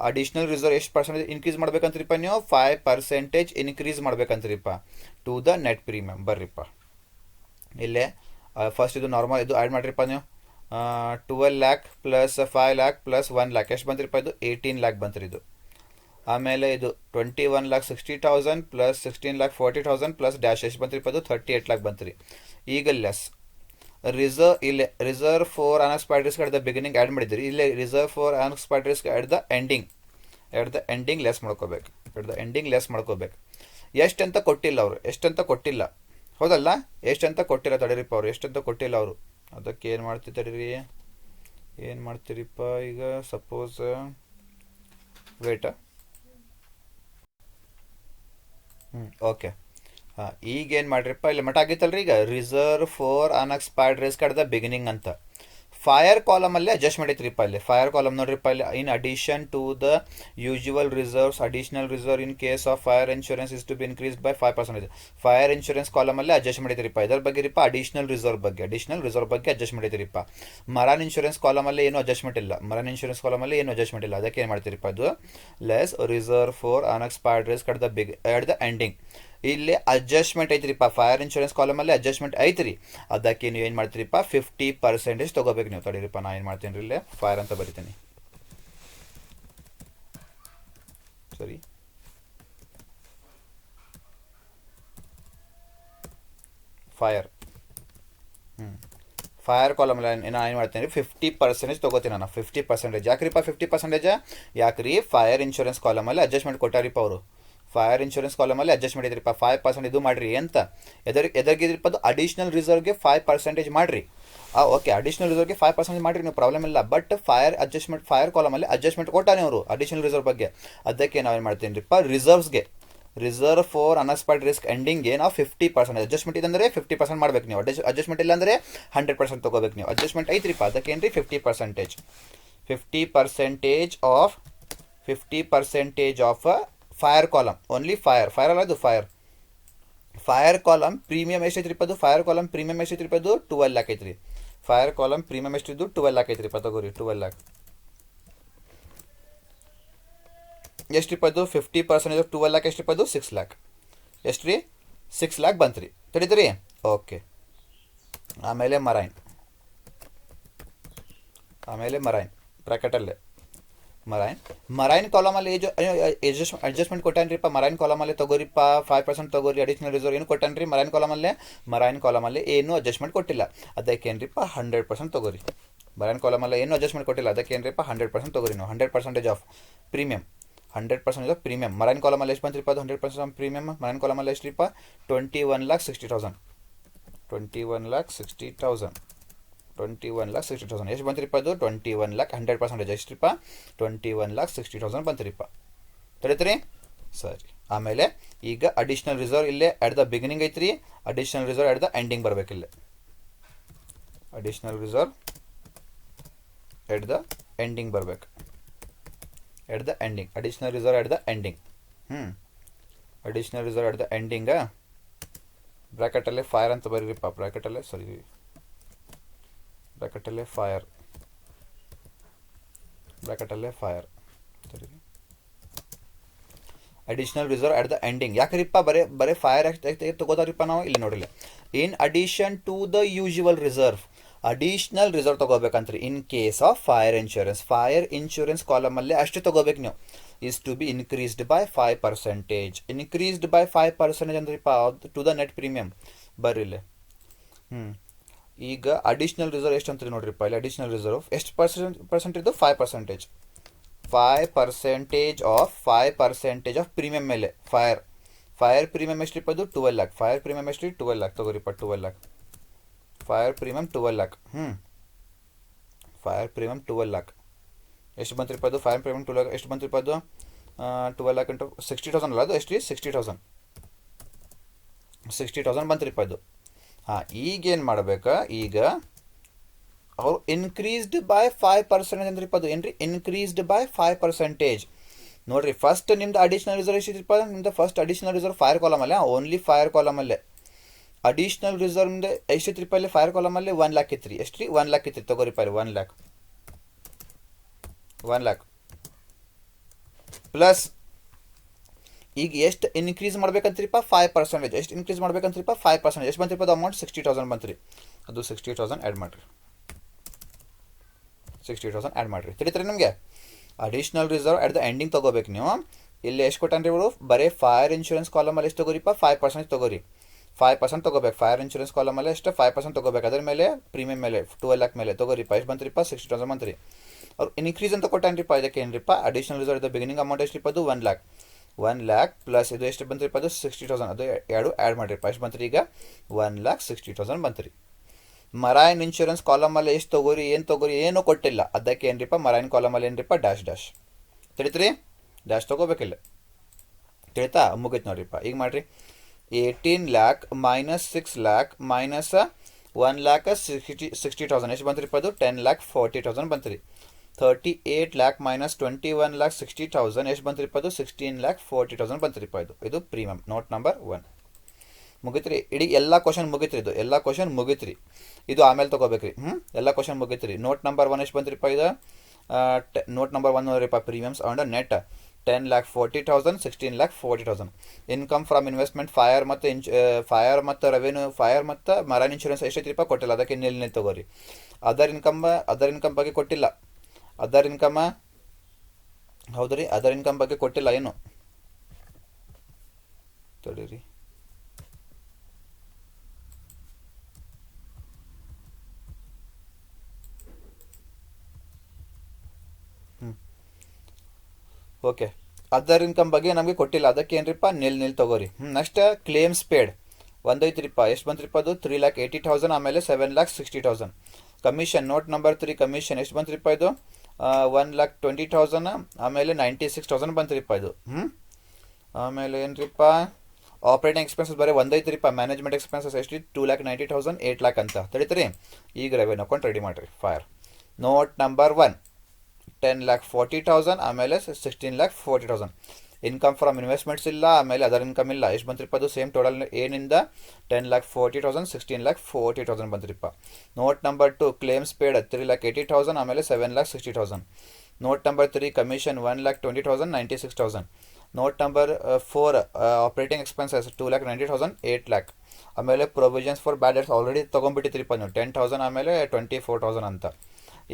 Additional reserve ಎಷ್ಟು ಪರ್ಸೆಂಟೇಜ್ ಇನ್ಕ್ರೀಸ್ ಮಾಡ್ಬೇಕಂತ್ರಿಪ್ಪ ನೀವು? 5% ಇನ್ಕ್ರೀಸ್ ಮಾಡ್ಬೇಕಂತ್ರಿಪ್ಪ ಟು ದ ನೆಟ್ ಪ್ರೀಮಿಯಂ. ಬರ್ರಿಪ್ಪ ಇಲ್ಲೇ ಫಸ್ಟ್ ಇದು ನಾರ್ಮಲ್ ಇದು ಆ್ಯಡ್ ಮಾಡ್ರಿಪ್ಪ ನೀವು. 12,00,000 ಪ್ಲಸ್ 5,00,000 ಪ್ಲಸ್ 1,00,000 ಎಷ್ಟು ಬಂತ್ರಿಪ್ಪ? ಇದು 18,00,000 ಬಂತ್ರಿ ಇದು. ಆಮೇಲೆ ಇದು 21,60,000 ಪ್ಲಸ್ 16,40,000 ಪ್ಲಸ್ ಡ್ಯಾಶ್ ಎಷ್ಟು ಬಂತ್ರಿಪ್ಪ? ಅದು 38,00,000 ಬಂತ್ರಿ. ಈಗ less reserve for unexpired risk at the beginning add ಮಾಡಿದ್ರಿ. ಇಲ್ಲೇ reserve for unexpired risk at the ending less ಮಾಡ್ಕೋಬೇಕು. ಎಷ್ಟಂತ ಕೊಟ್ಟಿಲ್ಲ ಅವರು. ಎಷ್ಟಂತ ಕೊಟ್ಟಿಲ್ಲ, ಹೌದಲ್ಲ? ಎಷ್ಟಂತ ಕೊಟ್ಟಿಲ್ಲ. ತಡೀರಿಪ್ಪ ಅವರು ಎಷ್ಟಂತ ಕೊಟ್ಟಿಲ್ಲ ಅವರು. ಅದಕ್ಕೆ ಏನು ಮಾಡ್ತೀವಿ ತಡೀರಿ. ಏನು ಮಾಡ್ತೀರಿಪ್ಪ ಈಗ? ಸಪೋಸ್ ವೇಟ ಓಕೆ, ಈಗ ಏನು ಮಾಡ್ರಿಪ್ಪ ಇಲ್ಲಿ ಮಠ ಆಗಿತ್ತಲ್ರಿ. ಈಗ reserve for unexpired risk at the beginning ಅಂತ ಫೈರ್ ಕಾಲಮ್ ಅಲ್ಲಿ ಅಡ್ಜಸ್ಟ್ಮೆಂಟ್ ಐತ್ರಿಪ್ಪ ಇಲ್ಲಿ. ಫೈರ್ ಕಾಲಮ್ ನೋಡ್ರಿಪ್ಪ ಇಲ್ಲಿ, in addition to the usual reserves additional reserve in case of fire insurance is to be increase by 5%. Fire insurance column ಅಲ್ಲಿ adjustment ಐತ್ರಿಪ್ಪ. ಇದರ ಬಗ್ಗೆ ರೀಪ ಅಡಿಷನಲ್ ರಿಸರ್ವ್ ಬಗ್ಗೆ ಅಡ್ಜಸ್ಟ್ಮೆಂಟ್ ಐತಿರಿಪ್ಪ. ಮರೈನ್ ಇನ್ಶೂರೆನ್ಸ್ ಕಾಲಮ್ ಅಲ್ಲಿ ಏನು ಅಡ್ಜಸ್ಟ್ಮೆಂಟ್ ಇಲ್ಲ. ಅದಕ್ಕೆ ಏನು ಮಾಡ್ತೀರಿಪ್ಪ, ಅದು less reserve for unexpired risk at the ending. ಇಲ್ಲಿ ಅಡ್ಜಸ್ಟ್ಮೆಂಟ್ ಐತ್ರಿಪ್ಪ. ಫೈರ್ ಇನ್ಶೂರೆನ್ಸ್ ಕಾಲಮ್ ಅಲ್ಲಿ ಅಡ್ಜಸ್ಟ್ಮೆಂಟ್ ಐತ್ರಿ. ಅದಕ್ಕೆ ನೀವು ಏನು ಮಾಡ್ತೀರಿಪ್ಪ, 50% ತಗೋಬೇಕು ನೀವು. ತಡೀರಿಪ್ಪ, ನಾ ಏನು ಮಾಡ್ತೀನಿ ಇಲ್ಲಿ ಫೈರ್ ಅಂತ ಬರಿತೀನಿ. ಸರಿ, ಫೈರ್ ಫೈರ್ ಕಾಲಮ್ ನಾನು ಏನು ಮಾಡ್ತೀನಿ, 50% ತಗೋತೀನಿ ನಾನು. 50% ಯಾಕ್ರಿಪ್ಪ 50%? ಯಾಕ್ರಿ, ಫೈರ್ ಇನ್ಶೂರೆನ್ಸ್ ಕಾಲಮ್ ಅಲ್ಲಿ ಅಡ್ಜಸ್ಟ್ಮೆಂಟ್ ಕೊಟ್ಟಾರಿಪ್ಪ ಅವರು. ಫೈರ್ ಇನ್ಶೂರೆನ್ಸ್ ಕಾಲಮ್ ಅಲ್ಲಿ ಅಡ್ಜಸ್ಟ್ಮೆಂಟ್ ಇದ್ರಿಪ್ಪ. 5% ಇದು ಮಾಡ್ರಿ ಅಂತ. ಎದರ್ಗಿದ್ರಿಪ್ಪ, ಅದು ಅಡಿಷನಲ್ ರಿಸರ್ವ್ಗೆ 5% ಮಾಡ್ರಿ. ಓಕೆ, ಅಡಿಷನಲ್ ರಿಸರ್ವ್ಗೆ 5% ಮಾಡ್ರಿ, ನೀವು ಪ್ರಾಬ್ಲಮ್ ಇಲ್ಲ. ಬಟ್ ಫೈರ್ ಕಾಲಮ್ ಅಲ್ಲಿ ಅಡ್ಜಸ್ಟ್ಮೆಂಟ್ ಕೊಟ್ಟಾನೆ ಅವರು ಅಡಿಷನಲ್ ರಿಸರ್ವ್ ಬಗ್ಗೆ. ಅದಕ್ಕೆ ನಾವೇನು ಮಾಡ್ತೀನಿ ರೀಪ್ಪ, ರಿಸರ್ವ್ ಫಾರ್ ಅನ್ಎಕ್ಸ್ಪೈರ್ಡ್ ರಿಸ್ಕ್ ಎಂಡಿಂಗ್ಗೆ ನಾವು 50% ಅಡ್ಜಸ್ಟ್ಮೆಂಟ್ ಇದೆ ಅಂದರೆ 50% ಮಾಡ್ಬೇಕು ನೀವು. ಅಡ್ಜಸ್ಟ್ಮೆಂಟ್ ಇಲ್ಲ ಅಂದರೆ 100% ತಗೋಬೇಕು ನೀವು. ಅಡ್ಜಸ್ಟ್ಮೆಂಟ್ ಐತ್ರಿಪ್ಪ, ಅದಕ್ಕೇನ್ರಿ 50%. 50% of fire column, only fire ಅಲ್ಲ, ಅದು ಫೈರ್ ಕಾಲಮ್ ಪ್ರೀಮಿಯಂ ಎಷ್ಟೈತ್ರಿಪ್ಪ, ಅದು ಫೈರ್ ಕಾಲಮ್ ಪ್ರೀಮಿಯಂ ಎಷ್ಟೈತ್ರಿಪ್ಪ, ಅದು 12 lakh ಐತ್ರಿ. ಫೈರ್ ಕಾಲಮ್ ಪ್ರೀಮಿಯಂ ಎಷ್ಟಿದ್ದು 12 lakh ಐತ್ರಿಪ್ಪ. ತಗೋರಿ 12 lakh ಎಷ್ಟ್ರಿಪ್ಪ, ಅದು 50% 12 lakh ಎಷ್ಟ್ರಿಪ್ಪ, ಅದು 6 lakh. ಎಷ್ಟು ರೀ, 6 lakh ಬಂತ್ರಿ. ತಡೀತೀರಿ, ಓಕೆ. ಆಮೇಲೆ ಮರೈನ್ ಬ್ರಾಕೆಟಲ್ಲೇ ಮರೈನ್ ಕಾಲಮಲ್ಲಿ ಅಡ್ಜಸ್ಟ್ಮೆಂಟ್ ಕೊಟ್ಟಾನ್ರಿಪ್ಪ. ಮರೈನ್ ಕಾಲಮಲ್ಲಿ ತಗೋರಿಪ್ಪ, 5% ತಗೋರಿ. ಅಡಿಷನಲ್ ರಿಸರ್ವ್ ಏನು ಕೊಟ್ಟಾನ್ರಿ ಮರೈನ್ ಕಾಲಮಲ್ಲಿ ಏನು ಅಡ್ಜಸ್ಟ್ಮೆಂಟ್ ಕೊಟ್ಟಿಲ್ಲ. ಅದಕ್ಕೇನ್ರಿಪ್ಪ 100% ತಗೋರಿ. ಮರೈನ್ ಕಾಲಮಲ್ಲಿ ಏನು ಅಡ್ಜಸ್ಟ್ಮೆಂಟ್ ಕೊಟ್ಟಿಲ್ಲ, ಅದಕ್ಕೇನ್ರಿಪ್ಪ 100% ತಗೋರಿ ನೀವು. 100% of premium. 100% of premium marine ಕಾಲಮಲ್ಲಿ ಎಷ್ಟು ಬಂತ್ರಿಪ್ಪ, ಅದು 100% ಆಫ್ ಪ್ರೀಮಿಯಂ ಮರೈನ್ ಕಾಲಮಲ್ಲಿ ಎಷ್ಟ್ರಿಪ್ಪ, 21,60,000. 21,60,000 ಎಷ್ಟು ಬಂತ್ರಿಪ್ಪ, ಅದು 21 lakh. 100% ಎಷ್ಟ್ರಿಪ್ಪ, 21,60,000 ಬಂತ್ರಿಪ್ಪ. ತಡೀತೀರಿ, ಸರಿ. ಆಮೇಲೆ ಈಗ ಅಡಿಷನಲ್ ರಿಸರ್ವ್ ಇಲ್ಲೇ ಅಟ್ ದ ಬಿಗಿನಿಂಗ್ ಐತ್ರಿ. Additional reserve at the ending ಬರ್ಬೇಕಿಲ್ಲ. Additional reserve at the ending ಬರ್ಬೇಕು. Additional reserve at the ending. Additional reserve at the ending ಬ್ರಾಕೆಟಲ್ಲೇ ಫೈರ್ ಅಂತ ಬರೀರಿಪ್ಪ. ಬ್ರಾಕೆಟಲ್ಲೇ fire. Additional reserve at the ending. ಯಾಕ್ರಿಪ್ಪ ಬರೇ ಫೈರ್ ತಗೋತಾರಿಪ್ಪ ನಾವು ಇಲ್ಲಿ ನೋಡಿಲ್ಲ. In addition to the usual reserve, additional reserve ತಗೋಬೇಕಂತ್ರಿ. In case of fire insurance column ಅಲ್ಲಿ ಅಷ್ಟು ತಗೋಬೇಕು ನೀವು. Is to be increased by 5%. Increased by 5% ಅಂದ್ರಿಪ್ಪ ಟು ದ ನೆಟ್ ಪ್ರೀಮಿಯಂ. ಬರ್ರಿಲ್ಲ. ಈಗ ಅಡಿಷನಲ್ ರಿಸರ್ವ್ ಎಷ್ಟು ಅಂತೀರಿ ನೋಡ್ರಿಪ್ಪ ಇಲ್ಲಿ. ಅಡಿಷನಲ್ ರಿಸರ್ವ್ ಎಷ್ಟು ಪರ್ಸೆಂಟ್ ಇದು, 5%. 5% ಆಫ್ ಪ್ರೀಮಿಯಂ ಮೇಲೆ. ಫೈರ್ ಪ್ರೀಮಿಯಂ ಎಷ್ಟ್ರಿಪ್ಪ, ಅದು 12 lakh. ಫೈರ್ ಪ್ರೀಮಿಯಂ ಎಷ್ಟು, 12 lakh ತಗೋರಿಪ್ಪ. 12 lakh fire premium 12 lakh. Fire premium 12 lakh ಎಷ್ಟು ಬಂತ್ರಿಪ್ಪ, ಅದು ಫೈರ್ ಪ್ರೀಮಿಯಂ 12 lakh ಎಷ್ಟು ಬಂತ್ರಿಪ್ಪ, ಅದು 12 lakh ಇಂಟು 60,000 ಅಲ್ಲ, ಅದು ಎಷ್ಟು ರೀ, 60,000 ಬಂತ್ರಿಪ್ಪ ಅದು. ಈಗೇನು ಮಾಡ್ಬೇಕಾ, ಈಗ ಅವ್ರು ಇನ್ಕ್ರೀಸ್ಡ್ ಬೈ 5% ಅಂದ್ರಿಪ್ಪ. ಅದು ಏನ್ರಿ, ಇನ್ಕ್ರೀಸ್ಡ್ ಬೈ 5%. ನೋಡ್ರಿ, ಫಸ್ಟ್ ನಿಮ್ದು ಅಡಿಷನಲ್ ರಿಸರ್ವ್ ಎಷ್ಟಿದ್ರಿಪ್ಪ, ನಿಮ್ದು ಫಸ್ಟ್ ಅಡಿಷನಲ್ ರಿಸರ್ವ್ ಫೈರ್ ಕಾಲಮಲ್ಲೇ, ಓನ್ಲಿ ಫೈರ್ ಕಾಲಮಲ್ಲೇ. ಅಡಿಷನಲ್ ರಿಸರ್ವ್ ಎಷ್ಟಿತ್ರಿಪ್ಪ ಇಲ್ಲಿ ಫೈರ್ ಕಾಲಮಲ್ಲಿ 1 lakh ಇತ್ರಿ. ಎಷ್ಟು ರೀ, 1 lakh ಇತ್ರಿ. ತಗೋರಿಪ್ಪ ಇಲ್ಲಿ 1 lakh ಪ್ಲಸ್ ಈಗ ಎಷ್ಟು ಇನ್ಕ್ರೀಸ್ ಮಾಡ್ಬೇಕಂತ್ರಿಪ್ಪ, 5%. ಎಷ್ಟು ಇನ್ಕ್ರೀಸ್ ಮಾಡ್ಬೇಕಂತ್ರಿಪ್ಪ, 5%. ಎಷ್ಟು ಬಂತ್ರಿಪ್ಪ, ಅದು ಅಮೌಂಟ್ 60,000 ಬಂತ್ರಿ. ಅದು 60,000 ಆ್ಯಡ್ ಮಾಡಿರಿ. 60,000 ಆ್ಯಡ್ ಮಾಡಿರಿ. ತಿಳಿತೀರಿ ನಿಮಗೆ. Additional reserve at the ending ತಗೋಬೇಕು ನೀವು. ಇಲ್ಲಿ ಎಷ್ಟು ಕೊಟ್ಟಾನ್ರಿ ಇವರು, ಬರೀ ಫೈರ್ ಇನ್ಶೂರೆನ್ಸ್ ಕಾಲಮಲ್ಲಿ ಎಷ್ಟು ತಗೋರಿಪ್ಪ, 5% ತಗೋರಿ. 5% ತಗೋಬೇಕು. ಫೈರ್ ಇನ್ಶೂರೆನ್ಸ್ ಕಾಲಮಲ್ಲಿ ಎಷ್ಟು, 5% ತಗೋಬೇಕು. ಅದರ ಮೇಲೆ ಪ್ರೀಮಿಯಂ ಮೇಲೆ 12 lakh ಮೇಲೆ ತಗೋರಿಪ್ಪ. ಎಷ್ಟು ಬಂತ್ರಿಪ್ಪ, 60,000 ಬಂತ್ರಿ. ಅವ್ರು ಇನ್ಕ್ರೀಸ್ ಅಂತ ಕೊಟ್ಟಾನ್ರಿಪ್ಪ. ಇದಕ್ಕೆ ಏನ್ರಿಪ್ಪ, additional reserve the beginning amount ಎಷ್ಟ್ರಿಪ್ಪ, ಅದು 1 lakh ಪ್ಲಸ್ ಇದು ಎಷ್ಟು ಬಂತ್ರಿಪ್ಪ, ಅದು 60,000. ಅದು ಎರಡು ಆ್ಯಡ್ ಮಾಡಿರಿಪ್ಪ. ಎಷ್ಟು ಬಂತ್ರಿ ಈಗ, 1,60,000 ಬಂತ್ರಿ. ಮರೈನ್ ಇನ್ಶೂರೆನ್ಸ್ ಕಾಲಮಲ್ಲಿ ಎಷ್ಟು ತಗೋರಿ, ಏನು ಕೊಟ್ಟಿಲ್ಲ. ಅದಕ್ಕೆ ಏನ್ರಿಪ್ಪ, ಮರೈನ್ ಕಾಲಮಲ್ಲಿ ಏನ್ರಿಪ್ಪ, ಡ್ಯಾಶ್. ತಿಳಿತ್ರಿ, ಡ್ಯಾಶ್ ತಗೋಬೇಕಿಲ್ಲ. ತಿಳಿತಾ, ಮುಗಿತು ನೋಡ್ರಿಪ್ಪ. ಈಗ ಮಾಡ್ರಿ, 18 lakh ಮೈನಸ್ 6 lakh ಮೈನಸ್ 1,60,000 ಎಷ್ಟು ಬಂತು ರೀ ಅದು 10,40,000 ಬಂತು ರೀ 38 lakh minus 21,60,000 ಎಷ್ಟು ಬಂತು ರೀ ಅದು 16,40,000 ಬಂತು ರೀ ಇದು ಪ್ರೀಮಿಯಂ ನೋಟ್ ನಂಬರ್ 1 ಮುಗಿತ್ರಿ ಇಡೀ ಎಲ್ಲ ಕ್ವಶನ್ ಮುಗಿತ್ರಿ ಇದು ಎಲ್ಲ ಕ್ವಶನ್ ಮುಗಿತ್ರಿ ಇದು ಆಮೇಲೆ ತಗೋಬೇಕ್ರಿ ಎಲ್ಲ ಕ್ವಶನ್ ಮುಗಿತ್ರಿ ನೋಟ್ ನಂಬರ್ 1 ಎಷ್ಟು ಬಂತ್ರಿಪ್ಪ ಇದು ನೋಟ್ ನಂಬರ್ 1 ನೋಡ್ರಿಪ್ಪ premiums on net 10,40,000 16,40,000 income from investment fire ಮತ್ತು ರೆವೆನ್ಯೂ ಫೈರ್ ಮತ್ತು ಮರೈನ್ ಇನ್ಶೂರೆನ್ಸ್ ಎಷ್ಟೈತ್ರಿಪ್ಪ ಕೊಟ್ಟಿಲ್ಲ ಅದಕ್ಕೆ ನಿಲ್ ತಗೋರಿ ಅದರ್ ಇನ್ಕಮ್ ಬಗ್ಗೆ ಕೊಟ್ಟಿಲ್ಲ ಅದರ್ ಇನ್ಕಮ್ ಹೌದ್ರಿ ಅದರ್ ಇನ್ಕಮ್ ಬಗ್ಗೆ ಕೊಟ್ಟಿಲ್ಲ ಏನು ತಡೀರಿ ಓಕೆ ಅದರ್ ಇನ್ಕಮ್ ಬಗ್ಗೆ ನಮಗೆ ಕೊಟ್ಟಿಲ್ಲ ಅದಕ್ಕೆ ಏನ್ರಿಪ್ಪ ನಿಲ್ ತಗೋರಿ ನೆಕ್ಸ್ಟ್ ಕ್ಲೇಮ್ಸ್ ಪೇಡ್ ಒಂದೈತ್ರಿಪ್ಪ ಎಷ್ಟು ಬಂತ್ರಿಪ್ಪ ಅದು 3,80,000 ಆಮೇಲೆ 7,60,000 ಕಮಿಷನ್ ನೋಟ್ ನಂಬರ್ 3 ಕಮಿಷನ್ ಎಷ್ಟು ಬಂತ್ರಿಪ್ಪ ಇದು 1,20,000 ಆಮೇಲೆ 96,000 ಬಂತ್ರಿಪ್ಪ ಇದು ಆಮೇಲೆ ಏನ್ರಿಪ್ಪ ಆಪರೇಟಿಂಗ್ ಎಕ್ಸ್ಪೆನ್ಸಸ್ ಬರೀ ಒಂದೈತ್ರಿಪ್ಪ ಮ್ಯಾನೇಜ್ಮೆಂಟ್ ಎಕ್ಸ್ಪೆನ್ಸಸ್ ಎಷ್ಟು 2,90,000 8 lakh ಅಂತ ತಡೀತೀರಿ ಈಗ ರೆವೆನ್ಯೂ ಅಕೌಂಟ್ ರೆಡಿ ಮಾಡಿರಿ ಫೈರ್ ನೋಟ್ ನಂಬರ್ 1 10,40,000 ಆಮೇಲೆ 16,40,000 ಇನ್ಕಮ್ ಫ್ರಮ್ ಇನ್ವೆಸ್ಟ್ಮೆಂಟ್ಸ್ ಇಲ್ಲ ಆಮೇಲೆ ಅದರ್ ಇನ್ಕಮ್ ಇಲ್ಲ ಎಷ್ಟು ಬಂತ್ರಿಪ್ಪ ಅದು ಸೇಮ್ ಟೋಟಲ್ ಏನಿಂದ 10,40,000 16,40,000 ಬಂತ್ರಿಪ್ಪ ನೋಟ್ ನಂಬರ್ 2 ಕ್ಲೇಮ್ಸ್ ಪೇಡ್ 3,80,000 ಆಮೇಲೆ 7,60,000 note number 3 commission 1,20,000 96,000 note number 4 operating expenses 2,90,000 8 lakh ಆಮೇಲೆ provisions for bad debts already ತೊಗೊಂಡ್ಬಿಟ್ಟಿದ್ರಿಪ್ಪ ನೀವು 10,000 ಆಮೇಲೆ 24,000 ಅಂತ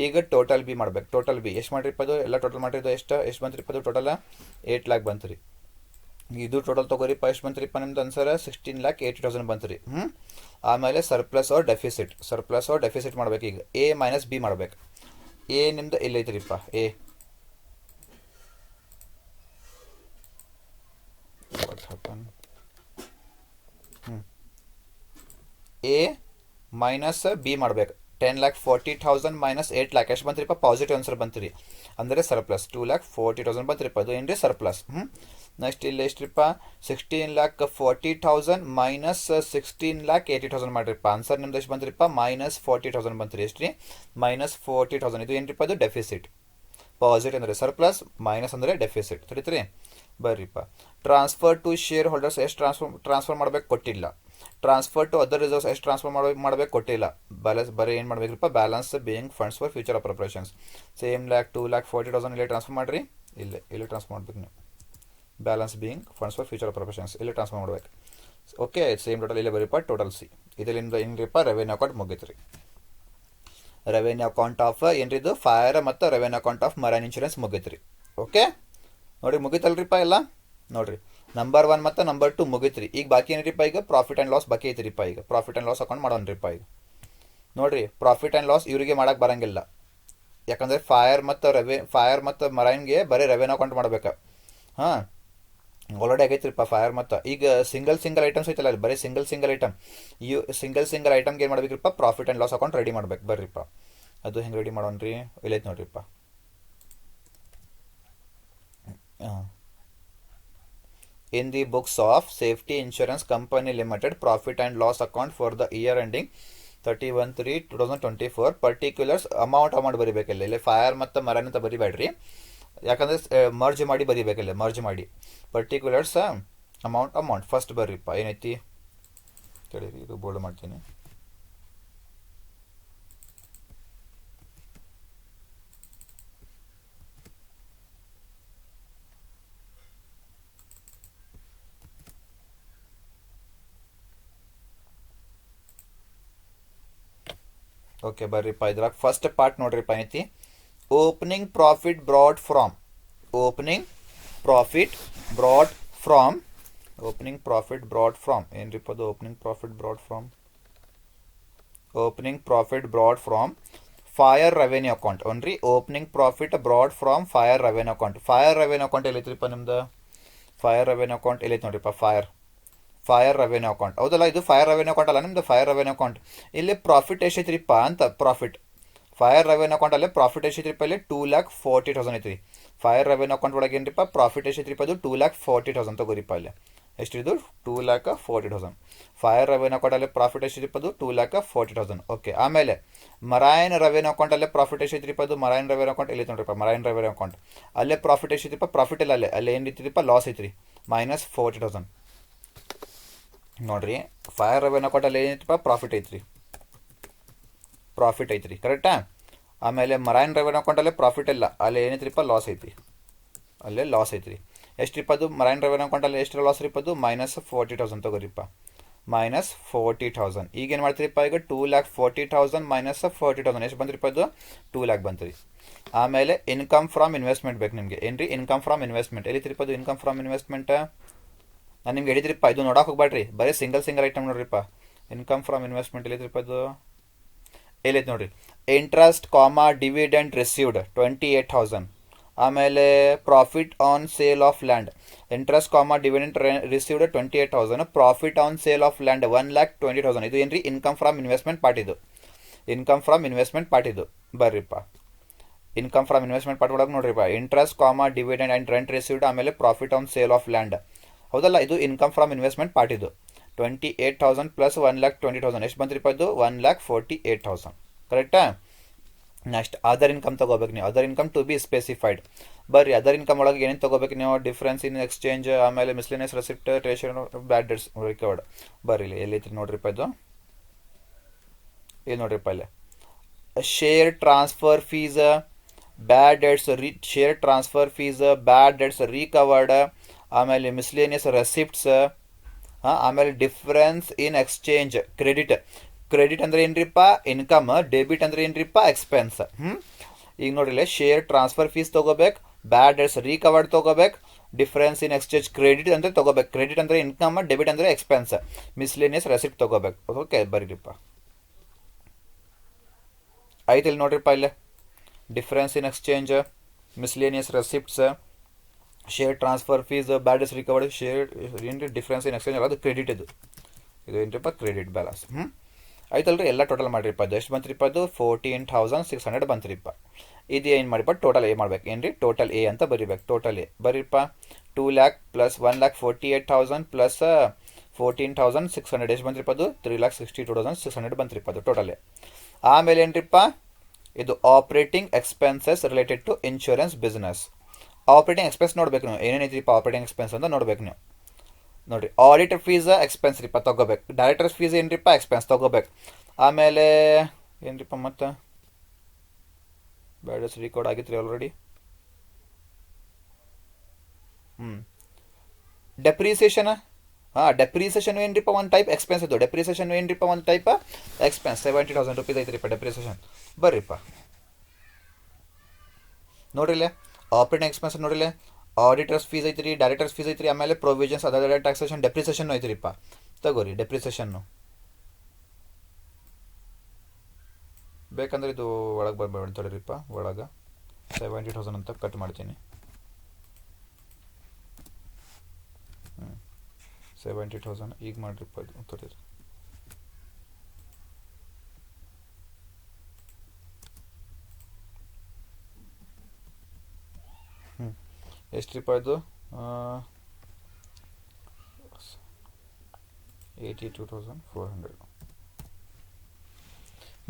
ಈಗ ಟೋಟಲ್ ಬಿ ಮಾಡ್ಬೇಕು ಟೋಟಲ್ ಬಿ ಎಷ್ಟು ಮಾಡಿರಿಪ್ಪ ಅದು ಎಲ್ಲ ಟೋಟಲ್ ಮಾಡಿರೋದು ಎಷ್ಟು ಬಂತ್ರಿಪ್ಪ ಅದು ಟೋಟಲ್ 8 lakh ಬಂತು ರೀ ಇದು ಟೋಟಲ್ ತೊಗೋರಿಪ್ಪ ಎಷ್ಟು ಬಂತ್ರಿಪ್ಪ ನಿಮ್ದು ಆನ್ಸರ್ 16,80,000 ಬಂತು ರೀ ಆಮೇಲೆ ಸರ್ಪ್ಲಸ್ ಆರ್ ಡೆಫಿಸಿಟ್ ಮಾಡ್ಬೇಕು ಈಗ ಎ ಮೈನಸ್ ಬಿ ಮಾಡ್ಬೇಕು ಎ ನಿಮ್ದು ಎಲ್ಲೈತ್ರಿಪ್ಪ ಎ ಎ ಮೈನಸ್ ಬಿ ಮಾಡ್ಬೇಕು 10,40,000 ಮೈನಸ್ 8 lakh ಎಷ್ಟು ಬಂತ್ರಿಪ್ಪ ಪಾಸಿಟಿವ್ ಆನ್ಸರ್ ಬಂತು ರೀ ಅಂದರೆ ಸರ್ಪ್ಲಸ್ 2,40,000 ಬಂತ್ರಿಪ್ಪ ಅದು ಏನ್ರಿ ಸರ್ಪ್ಲಸ್ ನೆಕ್ಸ್ಟ್ ಇಲ್ಲಿ ಎಷ್ಟ್ರಿಪ್ಪ 16,40,000 ಮೈನಸ್ 16,80,000 ಮಾಡಿರಿಪ್ಪ ಆನ್ಸರ್ ನಿಮ್ದು ಎಷ್ಟು ಬಂತ್ರಿಪ್ಪ ಮೈನಸ್ 40,000 ಬಂತು ರೀ ಎಷ್ಟು ರೀ ಮೈನಸ್ 40,000 ಇದು ಏನ್ರಿಪ್ಪ ಅದು ಡೆಫಿಸಿಟ್ ಪಾಸಿಟಿವ್ ಅಂದರೆ ಸರ್ಪ್ಲಸ್ ಮೈನಸ್ ಅಂದರೆ ಡೆಫಿಸಿಟ್ ತಡೀತ್ರಿ ಬರ್ರಿಪ್ಪ ಟ್ರಾನ್ಸ್ಫರ್ ಟು ಶೇರ್ ಹೋಲ್ಡರ್ಸ್ ಎಷ್ಟು ಟ್ರಾನ್ಸ್ಫರ್ ಮಾಡ್ಬೇಕು ಕೊಟ್ಟಿಲ್ಲ ಟ್ರಾನ್ಸ್ಫರ್ ಟು ಅದರ್ ರಿಸರ್ವ್ಸ್ ಎಷ್ಟು ಟ್ರಾನ್ಸ್ಫರ್ ಮಾಡ್ಬೇಕು ಕೊಟ್ಟಿಲ್ಲ ಬ್ಯಾಲೆನ್ಸ್ ಬರೀ ಏನು ಮಾಡ್ಬೇಕ್ರಿಪ್ಪ balance being funds for future appropriations same 2,40,000 ಇಲ್ಲೇ ಟ್ರಾನ್ಸ್ಫರ್ ಮಾಡಿರಿ ಇಲ್ಲೇ ಟ್ರಾನ್ಸ್ಫರ್ ಮಾಡ್ಬೇಕು ನೀವು balance being funds for future appropriations ಇಲ್ಲೇ ಟ್ರಾನ್ಸ್ಫರ್ ಮಾಡ್ಬೇಕು ಓಕೆ ಸೇಮ್ ಟೋಟಲ್ ಇಲ್ಲೇ ಬರೀಪ್ಪ ಟೋಟಲ್ ಸಿ ಇದರಿಂದ ಏನ್ರಿಪ್ಪ ರೆವೆನ್ಯೂ ಅಕೌಂಟ್ ಮುಗೀತು ರೀ ರೆವೆನ್ಯೂ ಅಕೌಂಟ್ ಆಫ್ ಏನ್ರಿದು ಫೈರ್ ಮತ್ತು revenue account of marine insurance ಮುಗೀತು ರೀ ಓಕೆ ನೋಡಿ ಮುಗೀತಲ್ರಿಪ್ಪ ಎಲ್ಲ ನೋಡಿರಿ ನಂಬರ್ 1 ಮತ್ತು ನಂಬರ್ 2 ಮುಗೀತು ರೀ ಈಗ ಬಾಕಿ ಏನಿರಿಪ್ಪ ಈಗ ಪ್ರಾಫಿಟ್ ಆ್ಯಂಡ್ ಲಾಸ್ ಬಾಕಿ ಐತಿರಿಪ್ಪ ಈಗ ಪ್ರಾಫಿಟ್ ಆ್ಯಂಡ್ ಲಾಸ್ ಅಕೌಂಟ್ ಮಾಡೋಣ್ರಿಪ್ಪ ಈಗ ನೋಡಿರಿ ಪ್ರಾಫಿಟ್ ಆ್ಯಂಡ್ ಲಾಸ್ ಇವರಿಗೆ ಮಾಡೋಕ್ಕೆ ಬರೋಂಗಿಲ್ಲ ಯಾಕಂದರೆ ಫೈರ್ ಮತ್ತು ಮರೈನ್ಗೆ ಬರೀ ರೆವೆನ್ಯೂ ಅಕೌಂಟ್ ಮಾಡ್ಬೇಕು ಹಾಂ ಆಲ್ರೆಡಿ ಆಗೈತ್ರಿಪ್ಪ ಫೈರ್ ಮತ್ತು ಈಗ ಸಿಂಗಲ್ ಐಟಮ್ಸ್ ಐತಲ್ಲ ಅಲ್ಲಿ ಬರೀ ಸಿಂಗಲ್ ಐಟಮ್ ಸಿಂಗಲ್ ಐಟಮ್ಗೆ ಏನು ಮಾಡ್ಬೇಕ್ರಿಪ್ಪ profit and loss account ready ಮಾಡ್ಬೇಕು ಬರ್ರಿಪ್ಪ ಅದು ಹೆಂಗೆ ರೆಡಿ ಮಾಡೋಣ್ರಿ ಇಲ್ಲೈತೆ ನೋಡ್ರಿಪ್ಪ in the books of Safety Insurance Company Limited profit and loss account for the year ending 31/3/2024 particulars amount ಬರಿಬೇಕಲ್ಲ ಇಲ್ಲಿ ಫೈರ್ ಮತ್ತು ಮರೈನ್ ಅಂತ ಬರಿಬೇಡ್ರಿ ಯಾಕಂದರೆ ಮರ್ಜ್ ಮಾಡಿ ಬರಿಬೇಕಲ್ಲ ಮರ್ಜ್ ಮಾಡಿ ಪರ್ಟಿಕ್ಯುಲರ್ಸ್ ಅಮೌಂಟ್ ಫಸ್ಟ್ ಬರ್ರಿಪ್ಪ ಏನೈತಿ ಕೇಳಿರಿ ಇದು ಬೋಲ್ಡ್ ಮಾಡ್ತೀನಿ ಓಕೆ ಬರ್ರಿಪ್ಪ ಇದ್ರಾಗ ಫಸ್ಟ್ ಪಾರ್ಟ್ ನೋಡ್ರಿಪ್ಪ ಏನೈತಿ ಓಪನಿಂಗ್ ಪ್ರಾಫಿಟ್ ಬ್ರಾಡ್ ಫ್ರಾಮ್ ಏನ್ರಿಪ್ಪ ಅದು opening profit brought from fire revenue account ಒನ್ರಿ opening profit brought from fire revenue account ಎಲ್ಲೈತ್ರಿಪ್ಪ ನಿಮ್ದು ಫೈರ್ ರೆವೆನ್ಯೂ ಅಕೌಂಟ್ ಎಲ್ಲೈತೆ ನೋಡ್ರಿಪ್ಪ ಫೈರ್ ರೆವೆನ್ಯೂ ಅಕೌಂಟ್ ಹೌದಲ್ಲ ಇದು ಫೈರ್ ರೆವೆನ್ಯೂ ಅಕೌಂಟ್ ಅಲ್ಲ ನಿಮ್ದು ಫೈರ್ ರೆವೆನ್ಯೂ ಅಕೌಂಟ್ ಇಲ್ಲಿ ಪ್ರಾಫಿಟ್ ಎಷ್ಟೈತ್ರಿಪ್ಪ ಅಂತ ಪ್ರಾಫಿಟ್ ಫೈರ್ ರೆವೆನ್ಯೂ ಅಕೌಂಟ್ ಅಲ್ಲೇ ಪ್ರಾಫಿಟ್ ಎಷ್ಟೈತ್ರಿಪ್ಪ ಇಲ್ಲಿ 2,40,000 ಐತ್ರಿ ಫೈರ್ ರೆವೆನ್ಯೂ ಅಕೌಂಟ್ ಒಳಗೆ ಏನ್ರಿಪ್ಪ ಪ್ರಾಫಿಟ್ ಎಷ್ಟೈತ್ರಿಪ್ಪ ಅದು 2,40,000 ತಗೋರಿಪ್ಪ ಅಲ್ಲಿ ಎಷ್ಟಿದು 2,40,000. ಫೈರ್ ರೆವೆನ್ಯೂ ಅಕೌಂಟಲ್ಲಿ ಪ್ರಾಫಿಟ್ ಎಷ್ಟಿರಿಪ್ಪದು 2,40,000. ಓಕೆ. ಆಮೇಲೆ ಮರೈನ್ ರೆವೆನ್ಯೂ ಅಕೌಂಟಲ್ಲೇ ಪ್ರಾಫಿಟ್ ಎಷ್ಟಿರಿಪ್ಪದು ಮರೈನ್ ರೆವೆನ್ಯೂ ಅಕೌಂಟ್ ಇಲ್ಲಿ ನೋಡ್ರಿಪ್ಪ ಮರೈನ್ ರೆವೆನ್ಯೂ ಅಕೌಂಟ್ ಅಲ್ಲೇ ಪ್ರಾಫಿಟ್ ಎಷ್ಟಿರಿಪ್ಪ ಪ್ರಾಫಿಟ್ ಇಲ್ಲ ಅಲ್ಲೇ ಏನು ಇತ್ತಿರಿಪ್ಪ ಲಾಸ್ ಐತ್ರಿ -40,000. ನೋಡ್ರಿ ಫೈರ್ ರೆವೆನ್ಯೂ ಅಕೌಂಟಲ್ಲಿ ಏನಿತ್ತಪ್ಪ ಪ್ರಾಫಿಟ್ ಐತ್ರಿ ಕರೆಕ್ಟಾ. ಆಮೇಲೆ ಮರೈನ್ ರೆವೆನ್ಯೂ ಅಕೌಂಟಲ್ಲೇ ಪ್ರಾಫಿಟ್ ಇಲ್ಲ ಅಲ್ಲಿ ಏನೈತ್ರಿಪ್ಪ ಲಾಸ್ ಐತಿ ಅಲ್ಲೇ ಲಾಸ್ ಐತ್ರಿ. ಎಷ್ಟಿಪ್ಪದು ಮರೈನ್ ರೆವೆನ್ಯೂ ಅಕೌಂಟಲ್ಲಿ ಎಷ್ಟು ಲಾಸ್ ಇರಿಪ್ಪದು -40,000 ತಗೋರಿಪ್ಪ -40,000. ಈಗೇನು ಮಾಡ್ತೀರಿಪ್ಪ ಈಗ 2,40,000 -40,000 ಎಷ್ಟು ಬಂದ್ರಿಪ್ಪ ಅದು 2 lakh ಬಂತು ರೀ. ಆಮೇಲೆ ಇನ್ಕಮ್ ಫ್ರಮ್ ಇನ್ವೆಸ್ಟ್ಮೆಂಟ್ ಬೇಕು ನಿಮಗೆ ಏನ್ರಿ ಇನ್ಕಮ್ ಫ್ರಮ್ ಇನ್ವೆಸ್ಟ್ಮೆಂಟ್ ಎಲ್ಲಿತ್ರಿಪ್ಪ ಅದು ಇನ್ಕಮ್ ಫ್ರಮ್ ಇನ್ವೆಸ್ಟ್ಮೆಂಟ್ ನಾನು ನಿಮ್ಗೆ ಹೇಳಿದ್ರಿಪ್ಪ ಇದು ನೋಡಕ್ಕೆ ಹೋಗ್ಬೇಡ್ರಿ ಬರೀ ಸಿಂಗಲ್ ಐಟಮ್ ನೋಡ್ರಿಪ್ಪ. ಇನ್ಕಮ್ ಫ್ರಮ್ ಇನ್ವೆಸ್ಟ್ಮೆಂಟ್ ಎಲ್ಲಿತ್ರಿಪ್ಪ ಅದು ಎಲ್ಲೈತೆ ನೋಡ್ರಿ ಇಂಟ್ರೆಸ್ಟ್ ಡಿವಿಡೆಂಡ್ ರಿಸೀವ್ಡ್ 28,000. ಆಮೇಲೆ profit on sale of land interest dividend received 28,000 profit on sale of land 1,20,000. ಇದು ಏನ್ರಿ ಇನ್ಕಮ್ ಫ್ರಮ್ ಇನ್ವೆಸ್ಟ್ಮೆಂಟ್ ಪಾರ್ಟ್ ಇದು ಬರ್ರಿಪ್ಪ ಇನ್ಕಮ್ ಫ್ರಮ್ ಇನ್ವೆಸ್ಟ್ಮೆಂಟ್ ಪಾರ್ಟ್ ಒಳಗೆ ನೋಡ್ರಿಪ್ಪ interest dividend and rent received ಆಮೇಲೆ profit on sale of land ಹೌದಲ್ಲ ಇದು income from investment part ಇದು 28,000 ಪ್ಲಸ್ 1,20,000 ಎಷ್ಟು ಬಂದ್ರಿಪ್ಪ ಇದು 1,48,000 ಕರೆಕ್ಟಾ. ನೆಕ್ಸ್ಟ್ ಅದರ್ ಇನ್ಕಮ್ ತಗೋಬೇಕು ನೀವು other income to be specified. ಬರ್ರಿ ಅದರ್ ಇನ್ಕಮ್ ಒಳಗೆ ಏನೇನು ತಗೋಬೇಕು ನೀವು ಡಿಫ್ರೆನ್ಸ್ ಇನ್ ಎಕ್ಸ್ಚೇಂಜ್ ಆಮೇಲೆ ಮಿಸ್ಲಿನಿಯಸ್ ರೆಸಿಪ್ಟ್ ಟ್ರೇಷನ್ ಬ್ಯಾಡ್ ಡೆಟ್ಸ್ ರಿಕವರ್ಡ್. ಬರ್ರಿ ಇಲ್ಲಿ ಎಲ್ಲೈತ್ರಿ ನೋಡ್ರಿಪ್ಪ ಇದು ಇಲ್ಲಿ ನೋಡ್ರಿಪ್ಪ ಇಲ್ಲಿ share transfer fees bad debts recovered ಆಮೇಲೆ ಮಿಸ್ಲೇನಿಯಸ್ ರೆಸಿಪ್ಟ್ಸ್ ಆಮೇಲೆ ಡಿಫ್ರೆನ್ಸ್ ಇನ್ ಎಕ್ಸ್ಚೇಂಜ್ ಕ್ರೆಡಿಟ್ ಅಂದ್ರೆ ಏನ್ರಿಪ್ಪ ಇನ್ಕಮ್ ಡೆಬಿಟ್ ಅಂದ್ರೆ ಏನ್ರಿಪ್ಪ ಎಕ್ಸ್ಪೆನ್ಸ್. ಈಗ ನೋಡ್ರಿ ಶೇರ್ ಟ್ರಾನ್ಸ್ಫರ್ ಫೀಸ್ ತಗೋಬೇಕು ಬ್ಯಾಡ್ ಡೆಟ್ಸ್ ರಿಕವರ್ಡ್ ತಗೋಬೇಕು ಡಿಫ್ರೆನ್ಸ್ ಇನ್ ಎಕ್ಸ್ಚೇಂಜ್ ಕ್ರೆಡಿಟ್ ಅಂದ್ರೆ ತಗೋಬೇಕು ಕ್ರೆಡಿಟ್ ಅಂದ್ರೆ ಇನ್ಕಮ್ ಡೆಬಿಟ್ ಅಂದ್ರೆ ಎಕ್ಸ್ಪೆನ್ಸ್ ಮಿಸ್ಲೇನಿಯಸ್ ರೆಸಿಪ್ಟ್ ತಗೋಬೇಕು. ಓಕೆ ಬರೀರಿಪ್ಪ ಆಯ್ತು ಇಲ್ಲಿ ನೋಡ್ರಿಪ್ಪ ಇಲ್ಲೇ difference in exchange miscellaneous receipts share transfer fees bad debts recovered share ಏನ್ರಿ ಡಿಫ್ರೆನ್ಸ್ ಇನ್ ಎಕ್ಸ್ಚೇಂಜ್ ಅದು ಕ್ರೆಡಿಟ್ ಇದು ಏನ್ರಿಪ್ಪ ಕ್ರೆಡಿಟ್ ಬ್ಯಾಲೆನ್ಸ್. ಆಯ್ತಲ್ರಿ ಎಲ್ಲ ಟೋಟಲ್ ಮಾಡಿರಿಪ್ಪ ಅದು ಎಷ್ಟು ಬಂತ್ರಿಪ್ಪ ಅದು 14,600 ಬಂತ್ರಿಪ್ಪ. ಇದು ಏನು ಮಾಡಿಪ್ಪ ಟೋಟಲ್ ಎ ಮಾಡ್ಬೇಕು ಏನ್ರಿ ಟೋಟಲ್ ಎ ಅಂತ ಬರಿಬೇಕು ಟೋಟಲ್ ಎ ಬರೀಪ್ಪ 2 lakh ಪ್ಲಸ್ 1,48,000 ಪ್ಲಸ್ 14,600 ಎಷ್ಟು ಬಂತ್ರಿಪ್ಪ ಅದು 3,62,600 ಬಂತ್ರಿಪ್ಪ ಅದು ಟೋಟಲ್ ಎ. ಆಮೇಲೆ ಏನ್ರಿಪ್ಪ ಇದು operating expenses related to insurance business operating expense ನೋಡ್ಬೇಕು ನೀವು ಏನೇನೈತಿಪ್ಪ ಆಪರೇಟಿಂಗ್ ಎಕ್ಸ್ಪೆನ್ಸ್ ಅಂತ ನೋಡ್ಬೇಕು ನೀವು ನೋಡ್ರಿ ಆಡಿಟರ್ ಫೀಸ್ ಎಕ್ಸ್ಪೆನ್ಸ್ ರೀಪ್ಪ ತಗೋಬೇಕು ಡೈರೆಕ್ಟರ್ಸ್ ಫೀಸ್ ಏನ್ರಿಪ್ಪ ಎಕ್ಸ್ಪೆನ್ಸ್ ತಗೋಬೇಕು. ಆಮೇಲೆ ಏನ್ರಿಪ್ಪ ಮತ್ತು ಬ್ಯಾಡಸ್ ರಿಕಾರ್ಡ್ ಆಗಿತ್ರಿ ಆಲ್ರೆಡಿ. ಡೆಪ್ರಿಸಿಯೇಷನ್ ಡೆಪ್ರಿಸಿಯೇಷನ್ ಏನ್ರಿಪ್ಪ ಒಂದು ಟೈಪ್ ಎಕ್ಸ್ಪೆನ್ಸ್ ಇದು ಡೆಪ್ರಿಸಿಯೇಷನ್ ಏನ್ರಿಪ್ಪ ಒಂದು ಟೈಪ್ ಎಕ್ಸ್ಪೆನ್ಸ್ 70,000 ರೂಪೀಸ್ ಐತ್ರಿಪ್ಪ ಡೆಪ್ರಿಸಿಯೇಷನ್ ಬರ್ರಿಪ್ಪ ನೋಡ್ರಿಲ್ಲ ಆಪರೇಟಿಂಗ್ ಎಕ್ಸ್ಪೆನ್ಸ್ ನೋಡ್ರಿಲ್ಲ ಆಡಿಟರ್ಸ್ ಫೀಸ್ ಐತ್ರಿ ಡೈರೆಕ್ಟರ್ಸ್ ಫೀಸ್ ಐತ್ರಿ ಆಮೇಲೆ ಪ್ರೊವಿಷನ್ಸ್ ಅದರ್ ಟ್ಯಾಕ್ಸೇಷನ್ ಡೆಪ್ರಿಸಿಯೇಷನ್ ಐತ್ರಿಪ್ಪ ತಗೋರಿ ಡೆಪ್ರಿಸಿಯೇಷನ್ನು ಬೇಕಂದ್ರೆ ಇದು ಒಳಗೆ ಬರ್ಬೇಡ್ತಾಡ್ರಿಪ್ಪ ಒಳಗೆ 70,000 ಅಂತ ಕಟ್ ಮಾಡ್ತೀನಿ 70,000 ಈಗ ಮಾಡ್ರಿಪ್ಪ ಇದು ತಡೀರಿ ಎಷ್ಟ್ರಿಪ್ಪ ಇದು 82,400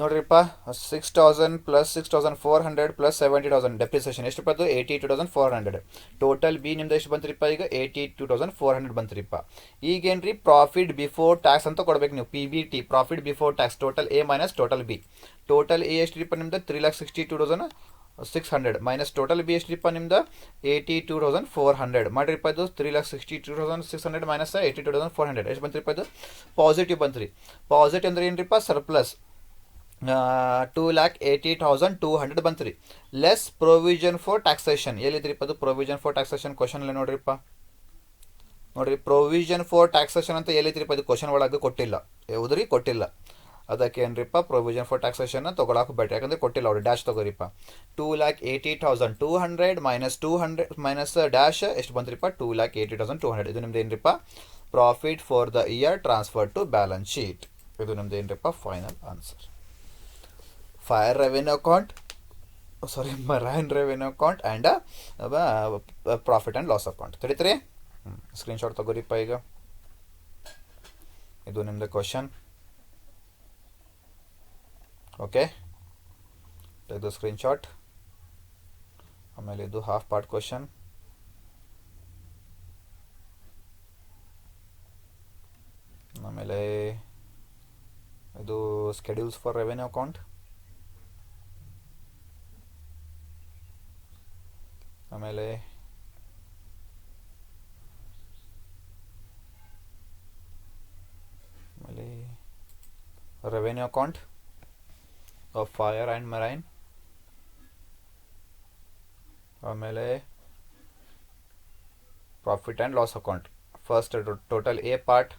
ನೋಡ್ರಿಪ್ಪ 6,000 ಪ್ಲಸ್ 6,400 ಪ್ಲಸ್ 70,000 ಡೆಪ್ರಿಸಿಯೇಷನ್ ಎಷ್ಟು ಬಂತು 82,400 ಟೋಟಲ್ ಬಿ ನಿಮ್ದು ಎಷ್ಟು ಬಂತ್ರಿಪ್ಪ ಈಗ 82,400 ಬಂತ್ರಿಪ್ಪ. ಈಗೇನ್ರಿ ಪ್ರಾಫಿಟ್ ಬಿಫೋರ್ ಟ್ಯಾಕ್ಸ್ ಅಂತ ಕೊಡ್ಬೇಕು ನೀವು PBT profit before tax total A minus total B. Total A ಎಷ್ಟ್ರಿಪ್ಪ ನಿಮ್ದು 3,62,600 ಮೈನಸ್ ಟೋಟಲ್ ಬಿ ಎಷ್ಟ್ರಿಪ್ಪ ನಿಮ್ದು 82,400 ಮಾಡ್ರಿಪ್ಪ ಇದು 3,62,600 ಮೈನಸ್ 82,400 ಎಷ್ಟು ಬಂತ್ರಿಪ್ಪ ಇದು ಪಾಸಿಟಿವ್ ಬಂತ್ರಿ. ಪಾಸಿಟಿವ್ ಅಂದ್ರೆ ಏನ್ರಿಪ್ಪ ಸರ್ಪ್ಲಸ್ 2,80,200 ಬಂತ್ರಿ ಲೆಸ್ ಪ್ರೊವಿಷನ್ ಫಾರ್ ಟ್ಯಾಕ್ಸೇಷನ್ ಎಲ್ಲಿದ್ರಿಪ್ಪ ಅದು ಪ್ರೊವಿಷನ್ ಫಾರ್ ಟ್ಯಾಕ್ಸೇಷನ್ ಕ್ವಶನ್ ಅಲ್ಲಿ ನೋಡ್ರಿಪ್ಪ ನೋಡ್ರಿ ಪ್ರೊವಿಷನ್ ಫಾರ್ ಟ್ಯಾಕ್ಸೇಷನ್ ಅಂತ ಎಲ್ಲಿದ್ರಿಪ್ಪ ಇದು ಕ್ವಶನ್ ಒಳಗೆ ಕೊಟ್ಟಿಲ್ಲ ಯಾವುದ್ರಿ ಕೊಟ್ಟಿಲ್ಲ ಅದಕ್ಕೆ ಏನ್ರಿಪ್ಪ ಪ್ರೊವಿಷನ್ ಫಾರ್ ಟ್ಯಾಕ್ಸೇಷನ್ ತೊಗೊಳಕ್ಕೆ ಬೇಡ್ರಿ ಯಾಕಂದ್ರೆ ಕೊಟ್ಟಿಲ್ಲ ಅವ್ರು ಡ್ಯಾಶ್ ತಗೋರಿಪ್ಪ 2,80,200 ಮೈನಸ್ 200 ಮೈನಸ್ ಡ್ಯಾಶ್ ಎಷ್ಟು ಬಂತ್ರಿಪ್ಪ 2,80,200 ಇದು ನಿಮ್ದು ಏನ್ರಿಪ್ಪ profit for the year transfer to balance sheet ಇದು ನಿಮ್ದು ಏನ್ರಿಪ್ಪ final answer. Fire revenue account marine revenue account and profit and loss account ತಡೀತೀರಿ ಸ್ಕ್ರೀನ್ಶಾಟ್ ತಗೋರಿಪ್ಪ ಈಗ ಇದು ನಿಮ್ಮದು ಕ್ವಶನ್. ಓಕೆ, ಇದು ಸ್ಕ್ರೀನ್ಶಾಟ್. ಆಮೇಲೆ ಇದು ಹಾಫ್ ಪಾರ್ಟ್ ಕ್ವಶನ್. ಆಮೇಲೆ ಇದು ಸ್ಕೆಡ್ಯೂಲ್ಸ್ ಫಾರ್ ರೆವೆನ್ಯೂ ಅಕೌಂಟ್. ಆಮೇಲೆ revenue account of fire and marine. ಆಮೇಲೆ profit and loss account. First total A part,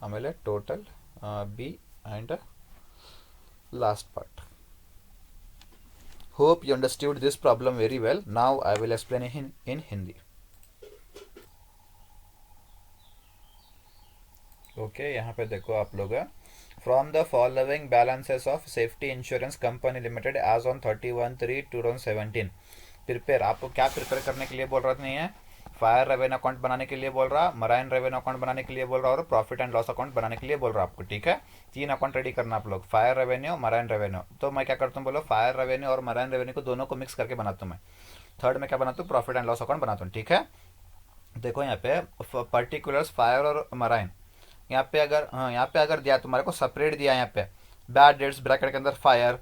ಆಮೇಲೆ total B and last part. Hope you understood this problem very well. Now I will explain it in Hindi. Okay, यहाँ पे देखो आप लोग, from the following balances of Safety Insurance Company Limited as on 31/3/2017. Prepare, आपको क्या prepare करने के लिए बोल रहा नहीं है? फायर रेवेन्यू अकाउंट बनाने के लिए बोल रहा, मराइन रेवेन्यू अकाउंट बनाने के लिए बोल रहा और प्रॉफिट एंड लॉस अकाउंट बनाने के लिए बोल रहा आपको. ठीक है, 3 अकाउंट रेडी करना आप लोग, फायर रेवेन्यू, मराइन रेवेन्यू. तो मैं क्या करता हूँ, बोलो फायर रेवेन्यू और मराइन रेवेन्यू को दोनों को मिक्स करके बनाता हूँ मैं. थर्ड में क्या बनाता हूँ, प्रॉफिट एंड लॉस अकाउंट बनाता हूँ. ठीक है, देखो यहाँ पे पर्टिकुलर्स फायर और मराइन. यहाँ पे अगर दिया तुम्हारे को सेपरेट दिया, यहाँ पे बैड डेट्स ब्रैकेट के अंदर फायर,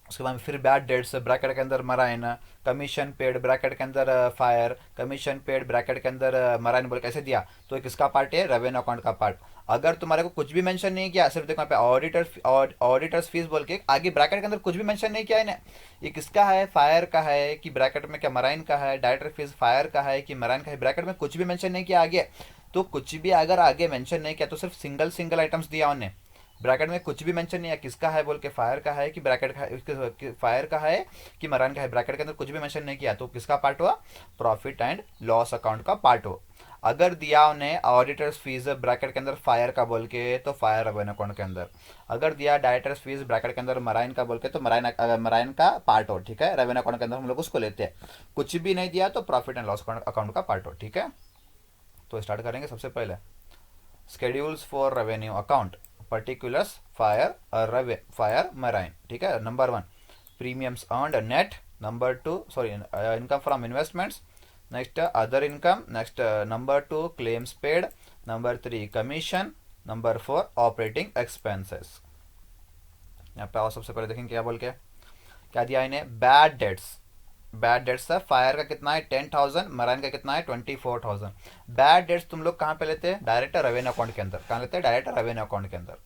उसके बाद फिर बैड डेट्स ब्रैकेट के अंदर मराइन, कमीशन पेड ब्रैकेट के अंदर फायर, कमीशन पेड ब्रैकेट के अंदर मराइन बोल कैसे दिया, तो ये किसका पार्ट है, रेवेन्यू अकाउंट का पार्ट. अगर तुम्हारे को कुछ भी मेंशन नहीं किया, सिर्फ देखो यहाँ पे ऑडिटर्स फीस बोल के आगे ब्रैकेट के अंदर कुछ भी मेंशन नहीं किया इन्हें, ये किसका है, फायर का है कि ब्रैकेट में क्या मराइन का है, डायरेक्टर फीस फायर का है कि मराइन का है, ब्रैकेट में कुछ भी मेंशन नहीं किया आगे. तो कुछ भी अगर आगे मेंशन नहीं किया तो सिर्फ सिंगल आइटम्स दिया उन्हें, ब्रैकेट में कुछ भी मेंशन नहीं है किसका है बोल के, फायर का है कि ब्रैकेट का है, फायर का है कि मराइन का है, ब्रैकेट के अंदर कुछ भी मेंशन नहीं किया, तो किसका पार्ट हुआ, प्रॉफिट एंड लॉस अकाउंट का पार्ट हो. अगर दिया उन्हें ऑडिटर्स फीस ब्रैकेट के अंदर फायर का बोल के, तो फायर रेवेन्यू अकाउंट के अंदर. अगर दिया डायरेक्टर्स फीस ब्रैकेट के अंदर मराइन का बोल के, तो मराइन का पार्ट हो. ठीक है, रेवेन्यू अकाउंट के अंदर हम लोग उसको लेते हैं. कुछ भी नहीं दिया तो प्रॉफिट एंड लॉस अकाउंट का पार्ट हो. ठीक है, तो स्टार्ट करेंगे. सबसे पहले schedules for revenue account, particulars fire marine. ठीक है, number 1 premiums earned net, number 2 income from investments, next other income, next number 2 claims paid, number 3 commission, number 4 operating expenses. यहाँ पे आओ, सबसे पहले देखेंगे क्या बोल के, क्या दिया इन्हें, बैड डेट्स है. फायर का कितना है, 10,000, मराइन का कितना है, 24,000. बैड डेट्स तुम लोग कहाँ पे लेते हैं, डायरेक्ट रेवेन्यू अकाउंट के अंदर. कहाँ लेते हैं, डायरेक्ट रेवेन्यू अकाउंट के अंदर,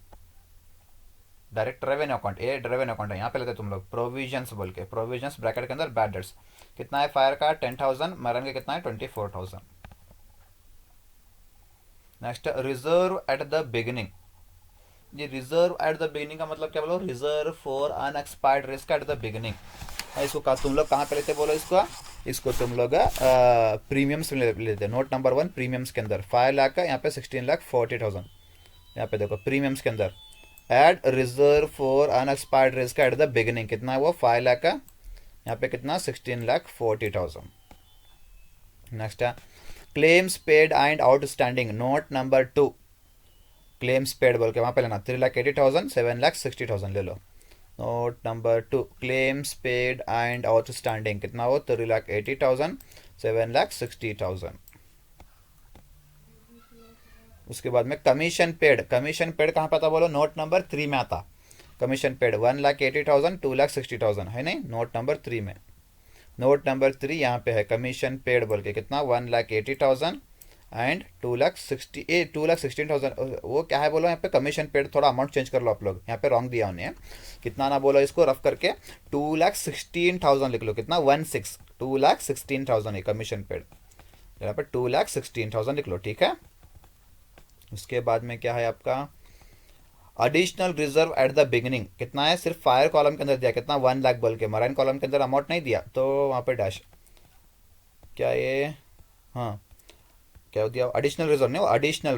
डायरेक्ट रेवेन्यू अकाउंट, ये रेवेन्यू अकाउंट है, यहाँ पे लेते तुम लोग. प्रोविजंस बोल के, प्रोविजंस ब्रैकेट के अंदर बैड डेट्स कितना है, फायर का 10,000, मराइन का कितना है, 24,000. Next reserve eight the beginning. ये रिजर्व एट द बिगिनिंग का मतलब क्या बोलो, reserve for unexpired risk at the beginning. इसको तुम लोग कहाँ पे लेते बोलो, इसको तुम लोग प्रीमियम्स में लेते. नोट नंबर 1 प्रीमियम्स के अंदर 5 लाख का, यहाँ पे 16,40,000. यहाँ पे देखो प्रीमियम्स के अंदर add reserve for unexpired risk at the beginning, कितना है वो, 5 लाख का, यहाँ पे कितना, 16,40,000. नेक्स्ट है claims paid and outstanding. Note number 2 claims paid बोल के वहाँ पे लेना, 3,80,000, 7,60,000 ले लो. Note number 2 claims paid and outstanding कितना हो, 3,80,000, 7,60,000. उसके बाद में कमीशन पेड कहाँ पे आता बोलो, नोट नंबर 3 में आता. कमीशन पेड 1,80,000, 2,60,000 है नहीं, नोट नंबर 3 में. नोट नंबर 3 यहाँ पे है कमीशन पेड बोल के कितना, 1,80,000 एंड 2,16,000. वो क्या है बोलो, यहाँ पे कमीशन पेड, थोड़ा अमाउंट चेंज कर लो आप लोग, यहाँ पे रॉन्ग दिया उन्हें. कितना ना बोलो, इसको रफ करके 2,16,000 लिख लो. कितना, 2,16,000 है कमीशन पेड, यहाँ पे 2,16,000 लिख लो. ठीक है, उसके बाद में क्या है आपका, additional reserve eight the beginning कितना है, सिर्फ फायर कॉलम के अंदर दिया कितना, 1 लाख बोल के. मराइन कॉलम के अंदर अमाउंट नहीं दिया, तो वहाँ पे डैश. क्या ये, हाँ क्या दिया, एडिशनल रिजर्व नहीं, एडिशनल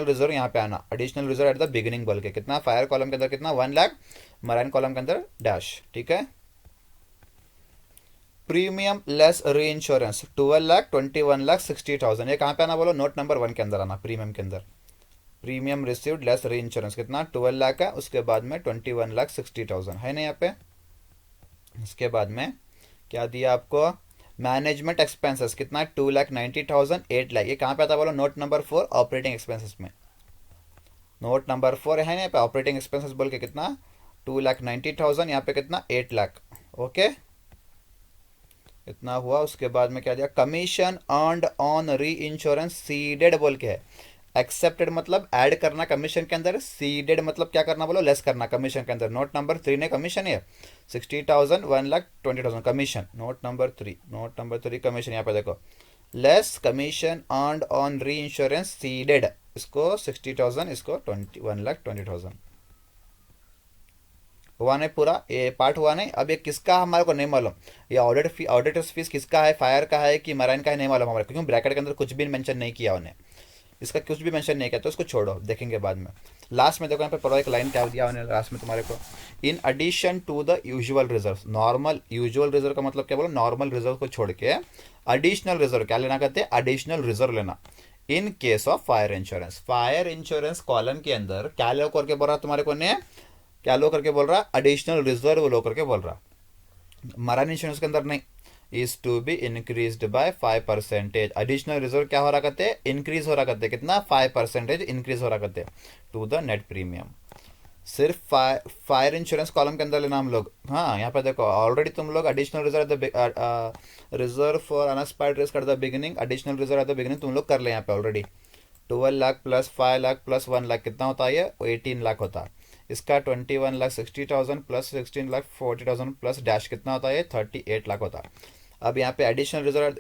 रिजर्व यहाँ पे आना. Additional reserve eight the beginning बोल के कितना, फायर कॉलम के अंदर कितना, 1 लाख, मराइन कॉलम के अंदर डैश. ठीक है, प्रीमियम लेस री इंश्योरेंस 12 लाख 21 लाख 60,000, ये कहाँ पे आना बोलो, नोट नंबर 1 के अंदर आना, प्रीमियम के अंदर। प्रीमियम रिसीव्ड लेस री इंश्योरेंस कितना 12 लाख है, उसके बाद में 21 लाख 60,000 है ना यहाँ पे। इसके बाद में क्या दिया आपको, मैनेजमेंट एक्सपेंसेस कितना 2,90,000 8 लाख, ये कहाँ पे आता बोलो, नोट नंबर 4 ऑपरेटिंग एक्सपेंसेस में। नोट नंबर 4 है ना यहाँ पे ऑपरेटिंग एक्सपेंसेस बोल के कितना 2,90,000, यहाँ पे कितना 8 लाख। ओके इतना हुआ। उसके बाद में क्या दिया, कमीशन अर्नड ऑन री इंश्योरेंस सीडेड बोल के है। एक्सेप्टेड मतलब ऐड करना कमीशन के अंदर, सीडेड मतलब क्या करना बोलो, लेस करना कमीशन के अंदर। नोट नंबर 3 ने कमीशन है 60,000 1,20,000 कमीशन, नोट नंबर 3 कमीशन, यहाँ पे देखो लेस कमीशन अर्नड ऑन री इंश्योरेंस सीडेड, इसको 60,000, इसको 1,20,000 हुआ नहीं पूरा, ये पार्ट हुआ नहीं। अब ये किसका हमारे को नहीं मालूम, ये ऑडिटर्स फीस किसका है, फायर का है कि मराइन का है नहीं मालूम हमारे को, क्योंकि ब्रैकेट के अंदर कुछ भी मेंशन नहीं किया उन्हें, इसका कुछ भी मेंशन नहीं किया, तो उसको छोड़ो देखेंगे बाद में। लास्ट में देखो यहाँ पे पूरा एक लाइन क्या दिया उन्हें लास्ट में तुम्हारे को, in addition to the usual reserve, normal usual reserve का मतलब क्या बोलो, नॉर्मल रिजर्व को छोड़ के एडिशनल रिजर्व क्या लेना कहते हैं, एडिशनल रिजर्व लेना। In case of fire insurance column के अंदर क्या लो करके बोल रहा तुम्हारे को ने, क्या लो करके बोल रहा, एडिशनल रिजर्व लो करके बोल रहा। मराइन इंश्योरेंस के अंदर नहीं, is to be increased by 5%। Additional reserve क्या हो रहा करते, इंक्रीज हो रहा करते, कितना 5% इंक्रीज हो रहा करते टू द नेट प्रीमियम। सिर्फ फायर इंश्योरेंस कॉलम के अंदर लेना हम लोग। हाँ यहाँ पे देखो ऑलरेडी तुम लोग additional reserve for unexpired risk at the beginning, additional reserve eight the beginning तुम लोग कर ले यहाँ पे already. 12 lakh plus 5 lakh plus 1 lakh कितना होता है, ये 18 लाख होता है। इसका 21 lakh 60,000 plus 16 lakh 40,000 plus dash कितना होता है, 38 लाख होता है। अब यहाँ पे एडिशनल रिजर्व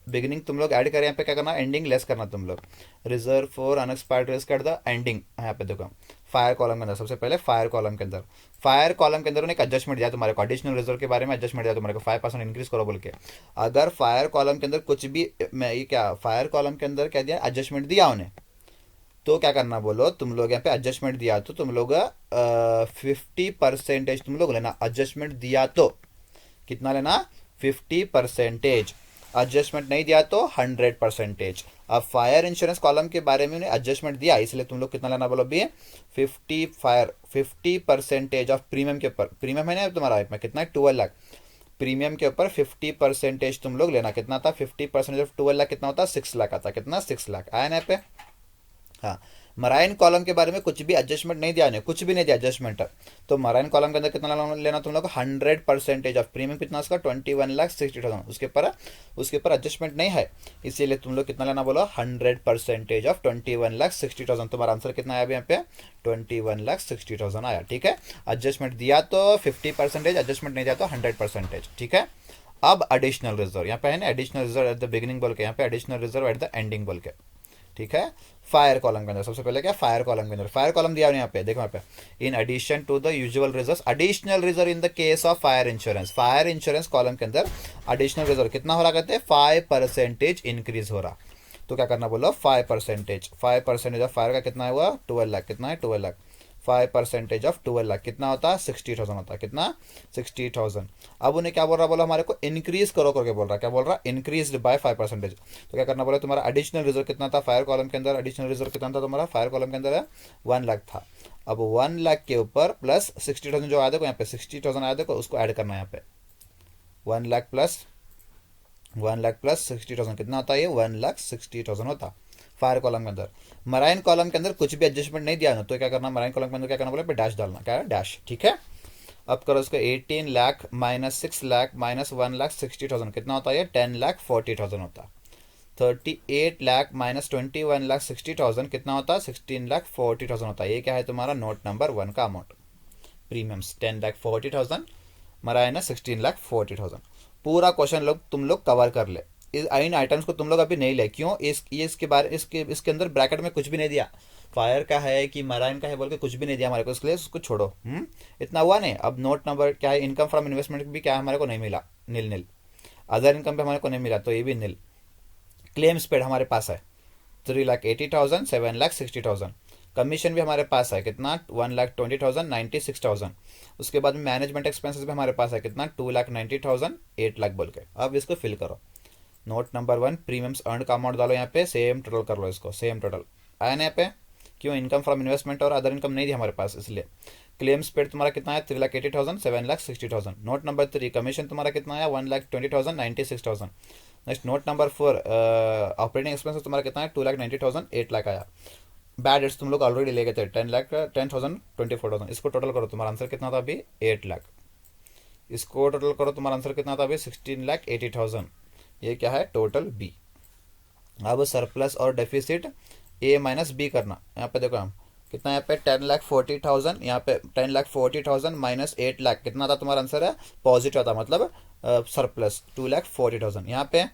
बिगिनिंग तुम लोग ऐड करें, यहाँ पे क्या करना, एंडिंग लेस करना तुम लोग। Reserve for unexpired risk at the ending, यहाँ पे देखो फायर कॉलम के अंदर, सबसे पहले फायर कॉलम के अंदर उन्हें एक एडजस्टमेंट दिया तुम्हारे को, एडिशनल रिजर्व के बारे में एडजस्टमेंट दिया तुम्हारे को 5% इंक्रीज करो बोल के। अगर फायर कॉलम के अंदर कुछ भी ये क्या फायर कॉलम के अंदर क्या दिया, एडजस्टमेंट दिया उन्हें, तो क्या करना बोलो, तुम लोग यहाँ पे एडजस्टमेंट दिया तो तुम लोग 50% तुम लोग लेना, एडजस्टमेंट दिया तो कितना लेना 50%, एडजस्टमेंट नहीं दिया तो 100%। अब फायर इंश्योरेंस कॉलम के बारे में उन्हें एडजस्टमेंट दिया, इसलिए तुम लोग कितना लेना बोलो भी 50% ऑफ प्रीमियम के ऊपर, प्रीमियम है ना तुम्हारा में कितना 12 लाख, प्रीमियम के ऊपर 50% तुम लोग लेना, कितना था 50% ऑफ 12 लाख कितना होता 6 लाख आता, कितना 6 लाख आया ना पे। हाँ मराइन कॉलम के बारे में कुछ भी एडजस्टमेंट नहीं दिया, कुछ भी नहीं दिया एडजस्टमेंट, तो मराइन कॉलम के अंदर कितना लेना तुम लोग 100% ऑफ प्रीमियम कितना उसका 21 लाख 60,000, उसके ऊपर एडजस्टमेंट नहीं है, इसीलिए तुम लोग कितना लेना बोलो 100% ऑफ 21 लाख 60,000। तुम्हारा आंसर कितना आया यहाँ पे 21 लाख 60,000 आया, ठीक है। एडजस्टमेंट दिया तो 50%, एडजस्टमेंट नहीं दिया तो 100%, ठीक है। अब एडिशनल रिजर्व यहाँ पे है ना, additional reserve eight the beginning बोल के, यहाँ पे additional reserve at the ending बोल के, ठीक है। फायर कॉलम के अंदर सबसे पहले क्या, फायर कॉलम के अंदर फायर कॉलम दिया यहाँ पे देखो, यहाँ पे in addition to the usual reserve, additional reserve in the case of fire insurance column के अंदर एडिशनल रिजर्व कितना हो रहा कहते हैं 5% इंक्रीज हो रहा, तो क्या करना बोलो 5% ऑफ फायर का कितना हुआ 12 लाख, कितना है 12 लाख, 5% ऑफ 12 लाख कितना होता है 60,000 होता है, कितना 60,000। अब उन्हें क्या बोल रहा बोलो, हमारे को इंक्रीज करो करके बोल रहा, क्या बोल रहा इंक्रीज बाय 5%, तो क्या करना बोला तुम्हारा एडिशनल रिजर्व कितना था फायर कॉलम के अंदर, एडिशनल रिजर्व कितना था तुम्हारा फायर कॉलम के अंदर 1 लाख था। अब 1 लाख के ऊपर प्लस 60,000 जो आया देखो यहाँ पे 60,000 आया देखो, उसको ऐड करना है यहाँ पे 1 लाख प्लस 60,000 कितना होता है ये 1,60,000 होता फायर कॉलम के अंदर। मराइन कॉलम के अंदर कुछ भी एडजस्टमेंट नहीं दिया ना, तो क्या करना मराइन कॉलम के अंदर क्या करना बोले डैश डालना, क्या है डैश, ठीक है। अब करो उसको 18 लाख माइनस 6 लाख माइनस 1,60,000 कितना होता है 10,40,000 होता। 38 लाख माइनस 21,60,000 कितना होता 16,40,000 होता। ये क्या है तुम्हारा नोट नंबर 1 का अमाउंट, प्रीमियम्स 10,40,000 माइनस 16,40,000। पूरा क्वेश्चन तुम लोग कवर कर ले, इन आइटम्स को तुम लोग अभी नहीं ले, क्यों इसके बारे इसके अंदर ब्रैकेट में कुछ भी नहीं दिया, फायर का है कि मराइन का है बोल के कुछ भी नहीं दिया हमारे को, इसलिए उसको छोड़ो। इतना हुआ नहीं। अब नोट नंबर क्या है, इनकम फ्रॉम इन्वेस्टमेंट भी क्या हमारे को नहीं मिला, नील। अदर इनकम पे हमारे को नहीं मिला, तो ये भी नील। क्लेम्स पेड हमारे पास है 3,80,000 7,60,000, कमीशन भी हमारे पास है कितना 1,20,000 96,000। उसके बाद में मैनेजमेंट एक्सपेंसेस भी हमारे पास है कितना 2,90,000 8 लाख बोल के। अब इसको फिल करो। नोट नंबर 1 प्रीमियम्स अर्न का अमाउंट डालो यहाँ पे, सेम टोटल कर लो इसको, सेम टोटल आया ना यहाँ पे। क्यों, इनकम फ्रॉम इन्वेस्टमेंट और अदर इनकम नहीं थी हमारे पास इसलिए। क्लेम्स पेड तुम्हारा कितना है 3,80,000 7,60,000। नोट नंबर 3 कमीशन तुम्हारा कितना है 1,20,000 96,000। Next note number 4 operating expenses तुम्हारा कितना है 2,90,000 8 लाख आया। बैड डेट्स तुम लोग ऑलरेडी ले गए थे 10,000 24,000। इसको टोटल करो, तुम्हारा आंसर कितना था अभी 8 लाख। इसको टोटल करो, तुम्हारा आंसर कितना था अभी 16,80,000। ये क्या है टोटल बी। अब सरप्लस और डेफिसिट ए माइनस बी करना। यहाँ पे देखो हम कितना, यहाँ पे 10,40,000, यहाँ पे 10,40,000 माइनस 8 लाख कितना था तुम्हारा आंसर है पॉजिटिव था, मतलब सरप्लस 2,40,000। यहाँ पे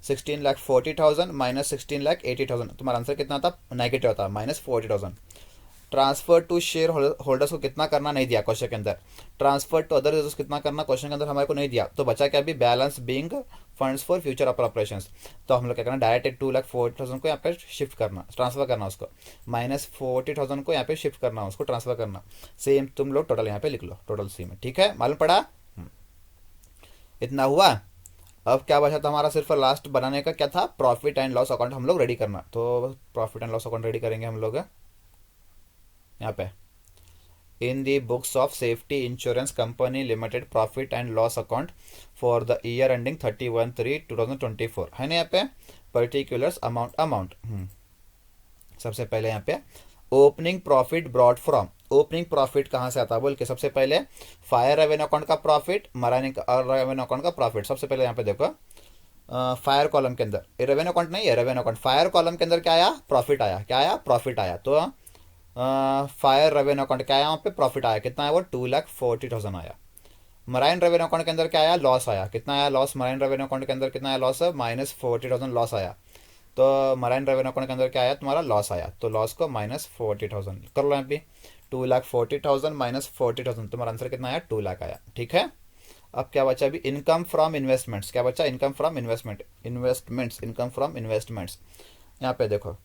16,40,000 माइनस 16,80,000 तुम्हारा आंसर कितना था नेगेटिव था -40,000। ट्रांसफर टू शेयर होल्डर्स को कितना करना नहीं दिया क्वेश्चन के अंदर। ट्रांसफर टू अदर यूजर्स कितना करना क्वेश्चन के अंदर हमारे को नहीं दिया, तो बचा क्या अभी balance being funds for future operations. तो हम लोग क्या करना डायरेक्ट 2,40,000 को यहाँ पे शिफ्ट करना, ट्रांसफर करना उसको, -40,000 को यहाँ पे शिफ्ट करना, उसको ट्रांसफर करना। सेम तुम लोग टोटल यहाँ पे लिख लो टोटल सी में, ठीक है मालूम पड़ा। इतना हुआ। अब क्या बचा था हमारा सिर्फ लास्ट बनाने का, क्या था प्रॉफिट एंड लॉस अकाउंट हम लोग रेडी करना। तो profit and loss account ready करेंगे हम लोग यहाँ पे। In the books of safety insurance company limited profit and loss account for the year ending 31/3/2024 है ना यहाँ पे। पर्टिकुलर्स अमाउंट सबसे पहले यहाँ पे opening profit brought from. Opening profit कहाँ से आता है बोल के, सबसे पहले फायर रेवेन्यू अकाउंट का प्रॉफिट, मरानी रेवेन्यू अकाउंट का प्रॉफिट। सबसे पहले यहाँ पे देखो फायर कॉलम के अंदर, रेवेन्यू अकाउंट नहीं है, रेवेन्यू अकाउंट, फायर कॉलम के अंदर क्या आया प्रॉफिट आया, क्या आया प्रॉफिट आया। तो फायर रेवेन्यू अकाउंट क्या आया वहाँ पे प्रॉफिट आया, कितना है वो 2,40,000 आया। मराइन रेवेन्यू अकाउंट के अंदर क्या आया लॉस आया, कितना आया लॉस, मराइन रेवेन्यू अकाउंट के अंदर कितना आया लॉस है -40,000 लॉस आया। तो मराइन रेवेन्यू अकाउंट के अंदर क्या आया तुम्हारा लॉस आया, तो लॉस को -40,000 कर लो यहाँ पे। 2,40,000 -40,000 तुम्हारा आंसर कितना आया 2 लाख आया, ठीक है। अब क्या बचा अभी इनकम फ्रॉम इन्वेस्टमेंट्स, क्या बचा income from investments, income from investments. यहाँ पे देखो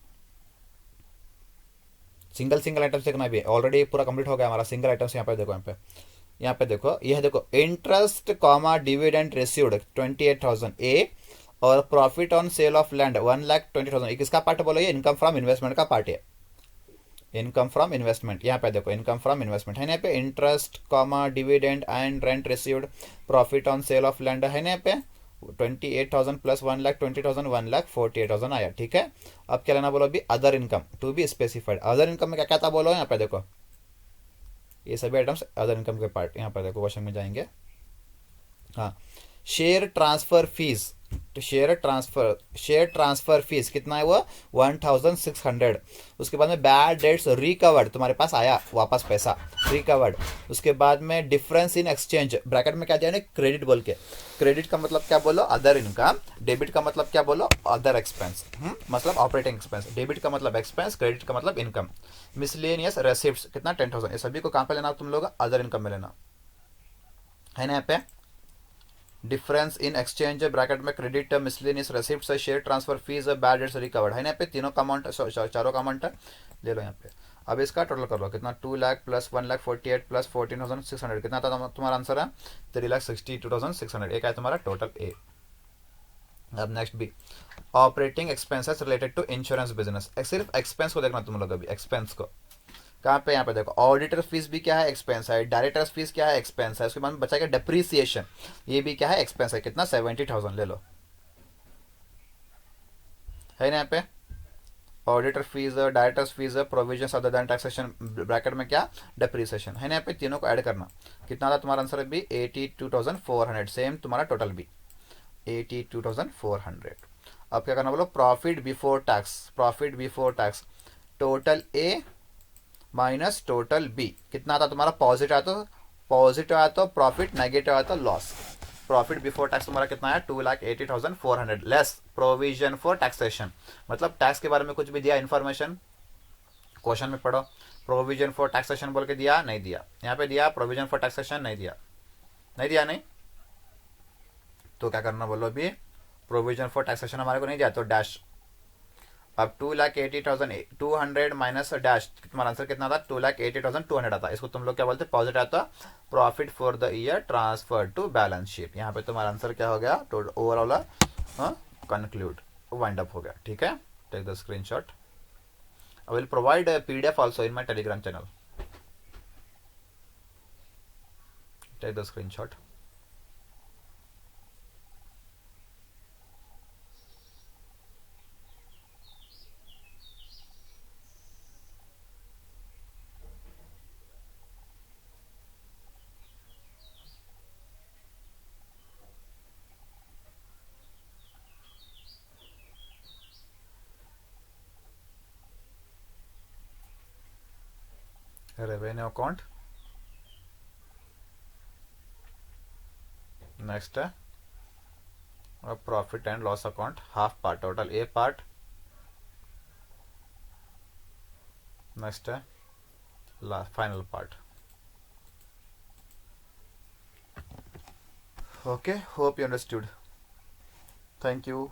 सिंगल सिंगल आइटम देखना भी ऑलरेडी पूरा कंप्लीट हो गया हमारा सिंगल आइटम्स। यहाँ पे देखो यहाँ पे देखो यह देखो इंटरेस्ट कॉमा डिविडेंड रिसीव्ड 28,000 ए और profit on sale of land 1,20,000 किसका पार्ट बोलो, ये इनकम फ्रॉम इन्वेस्टमेंट का पार्ट है। इनकम फ्रॉम इन्वेस्टमेंट यहाँ पे देखो इनकम फ्रॉम इन्वेस्टमेंट है ना यहाँ पे, interest comma dividend and rent received profit on sale of land है ना यहाँ पे 28,000 प्लस 1,20,000 1,48,000 आया, ठीक है। अब क्या लेना बोलो अभी other income to be specified. Other income में क्या क्या था बोलो, यहाँ पे देखो ये सभी आइटम्स अदर इनकम के पार्ट। यहाँ पर देखो क्वेश्चन में जाएंगे, हाँ शेयर ट्रांसफर फीस, तो शेयर ट्रांसफर फीस कितना है वो 1,600। उसके बाद में बैड डेट्स रिकवर्ड तुम्हारे पास आया वापस पैसा रिकवर्ड। उसके बाद में डिफरेंस इन एक्सचेंज ब्रैकेट में क्या दिया क्रेडिट बोल के, क्रेडिट का मतलब क्या बोलो अदर इनकम, डेबिट का मतलब क्या बोलो अदर एक्सपेंस, मतलब ऑपरेटिंग एक्सपेंस। डेबिट का मतलब एक्सपेंस, क्रेडिट का मतलब इनकम। मिसलेनियस रेसिप्ट्स कितना 10,000, ये सभी को कहाँ पे लेना तुम लोग अदर इनकम में लेना है ना। यहाँ पे डिफरेंस इन एक्सचेंज ब्रैकेट में credit miscellaneous रेसिप्ट्स share transfer fees bad debts recovered है ना यहाँ पे, तीनों का अमाउंट चारों का अमाउंट ले लो यहाँ पे। अब इसका टोटल कर लो कितना 2 लाख प्लस 1,48,000 प्लस 14,600 कितना था तुम्हारा आंसर है 3,62,600। एक है तुम्हारा टोटल ए। अब next B operating expenses related to insurance business. सिर्फ एक्सपेंस को देखना तुम लोग अभी, एक्सपेंस को कहाँ पे यहाँ पे देखो ऑडिटर फीस भी क्या है एक्सपेंस है, डायरेक्टर्स फीस क्या है एक्सपेंस है, उसके बाद बचा क्या डेप्रीसिएशन, ये भी क्या है एक्सपेंस है, कितना 70,000 ले लो है ना यहाँ पे। Auditor fees, directors fees, provision other than taxation bracket में क्या डेप्रीसिएशन है ना यहाँ पे, तीनों को ऐड करना। कितना था तुम्हारा आंसर भी 82,400, सेम तुम्हारा टोटल भी 82,400। अब क्या करना बोलो profit before tax, profit before tax total A minus total B कितना था तुम्हारा पॉजिटिव आया तो प्रॉफिट, नेगेटिव आया तो लॉस। प्रॉफिट बिफोर टैक्स तुम्हारा कितना है 2,80,400 लेस प्रोविजन फॉर टैक्सेशन, मतलब टैक्स के बारे में कुछ भी दिया इन्फॉर्मेशन क्वेश्चन में पढ़ो, प्रोविजन फॉर टैक्सेशन बोल के दिया नहीं दिया, यहाँ पे दिया प्रोविजन फॉर टैक्सेशन नहीं दिया नहीं, तो क्या करना बोलो अभी प्रोविजन फॉर टैक्सेशन हमारे को नहीं दिया तो डैश। अब 2,80,200 माइनस डैश, तुम्हारा आंसर कितना था? 2,80,200 आता। इसको तुम लोग क्या बोलते हैं? पॉजिटिव आता, profit for the year transfer to balance sheet. यहाँ पे तुम्हारा आंसर क्या हो गया? तो ओवरऑल कंक्लूड वाइंड अप हो गया। ठीक है, take the screenshot. I will provide PDF also in my Telegram channel. Take the screenshot. Revenue account. Next, profit and loss account, half part, total A part. Next, final part. Okay, hope you understood. Thank you.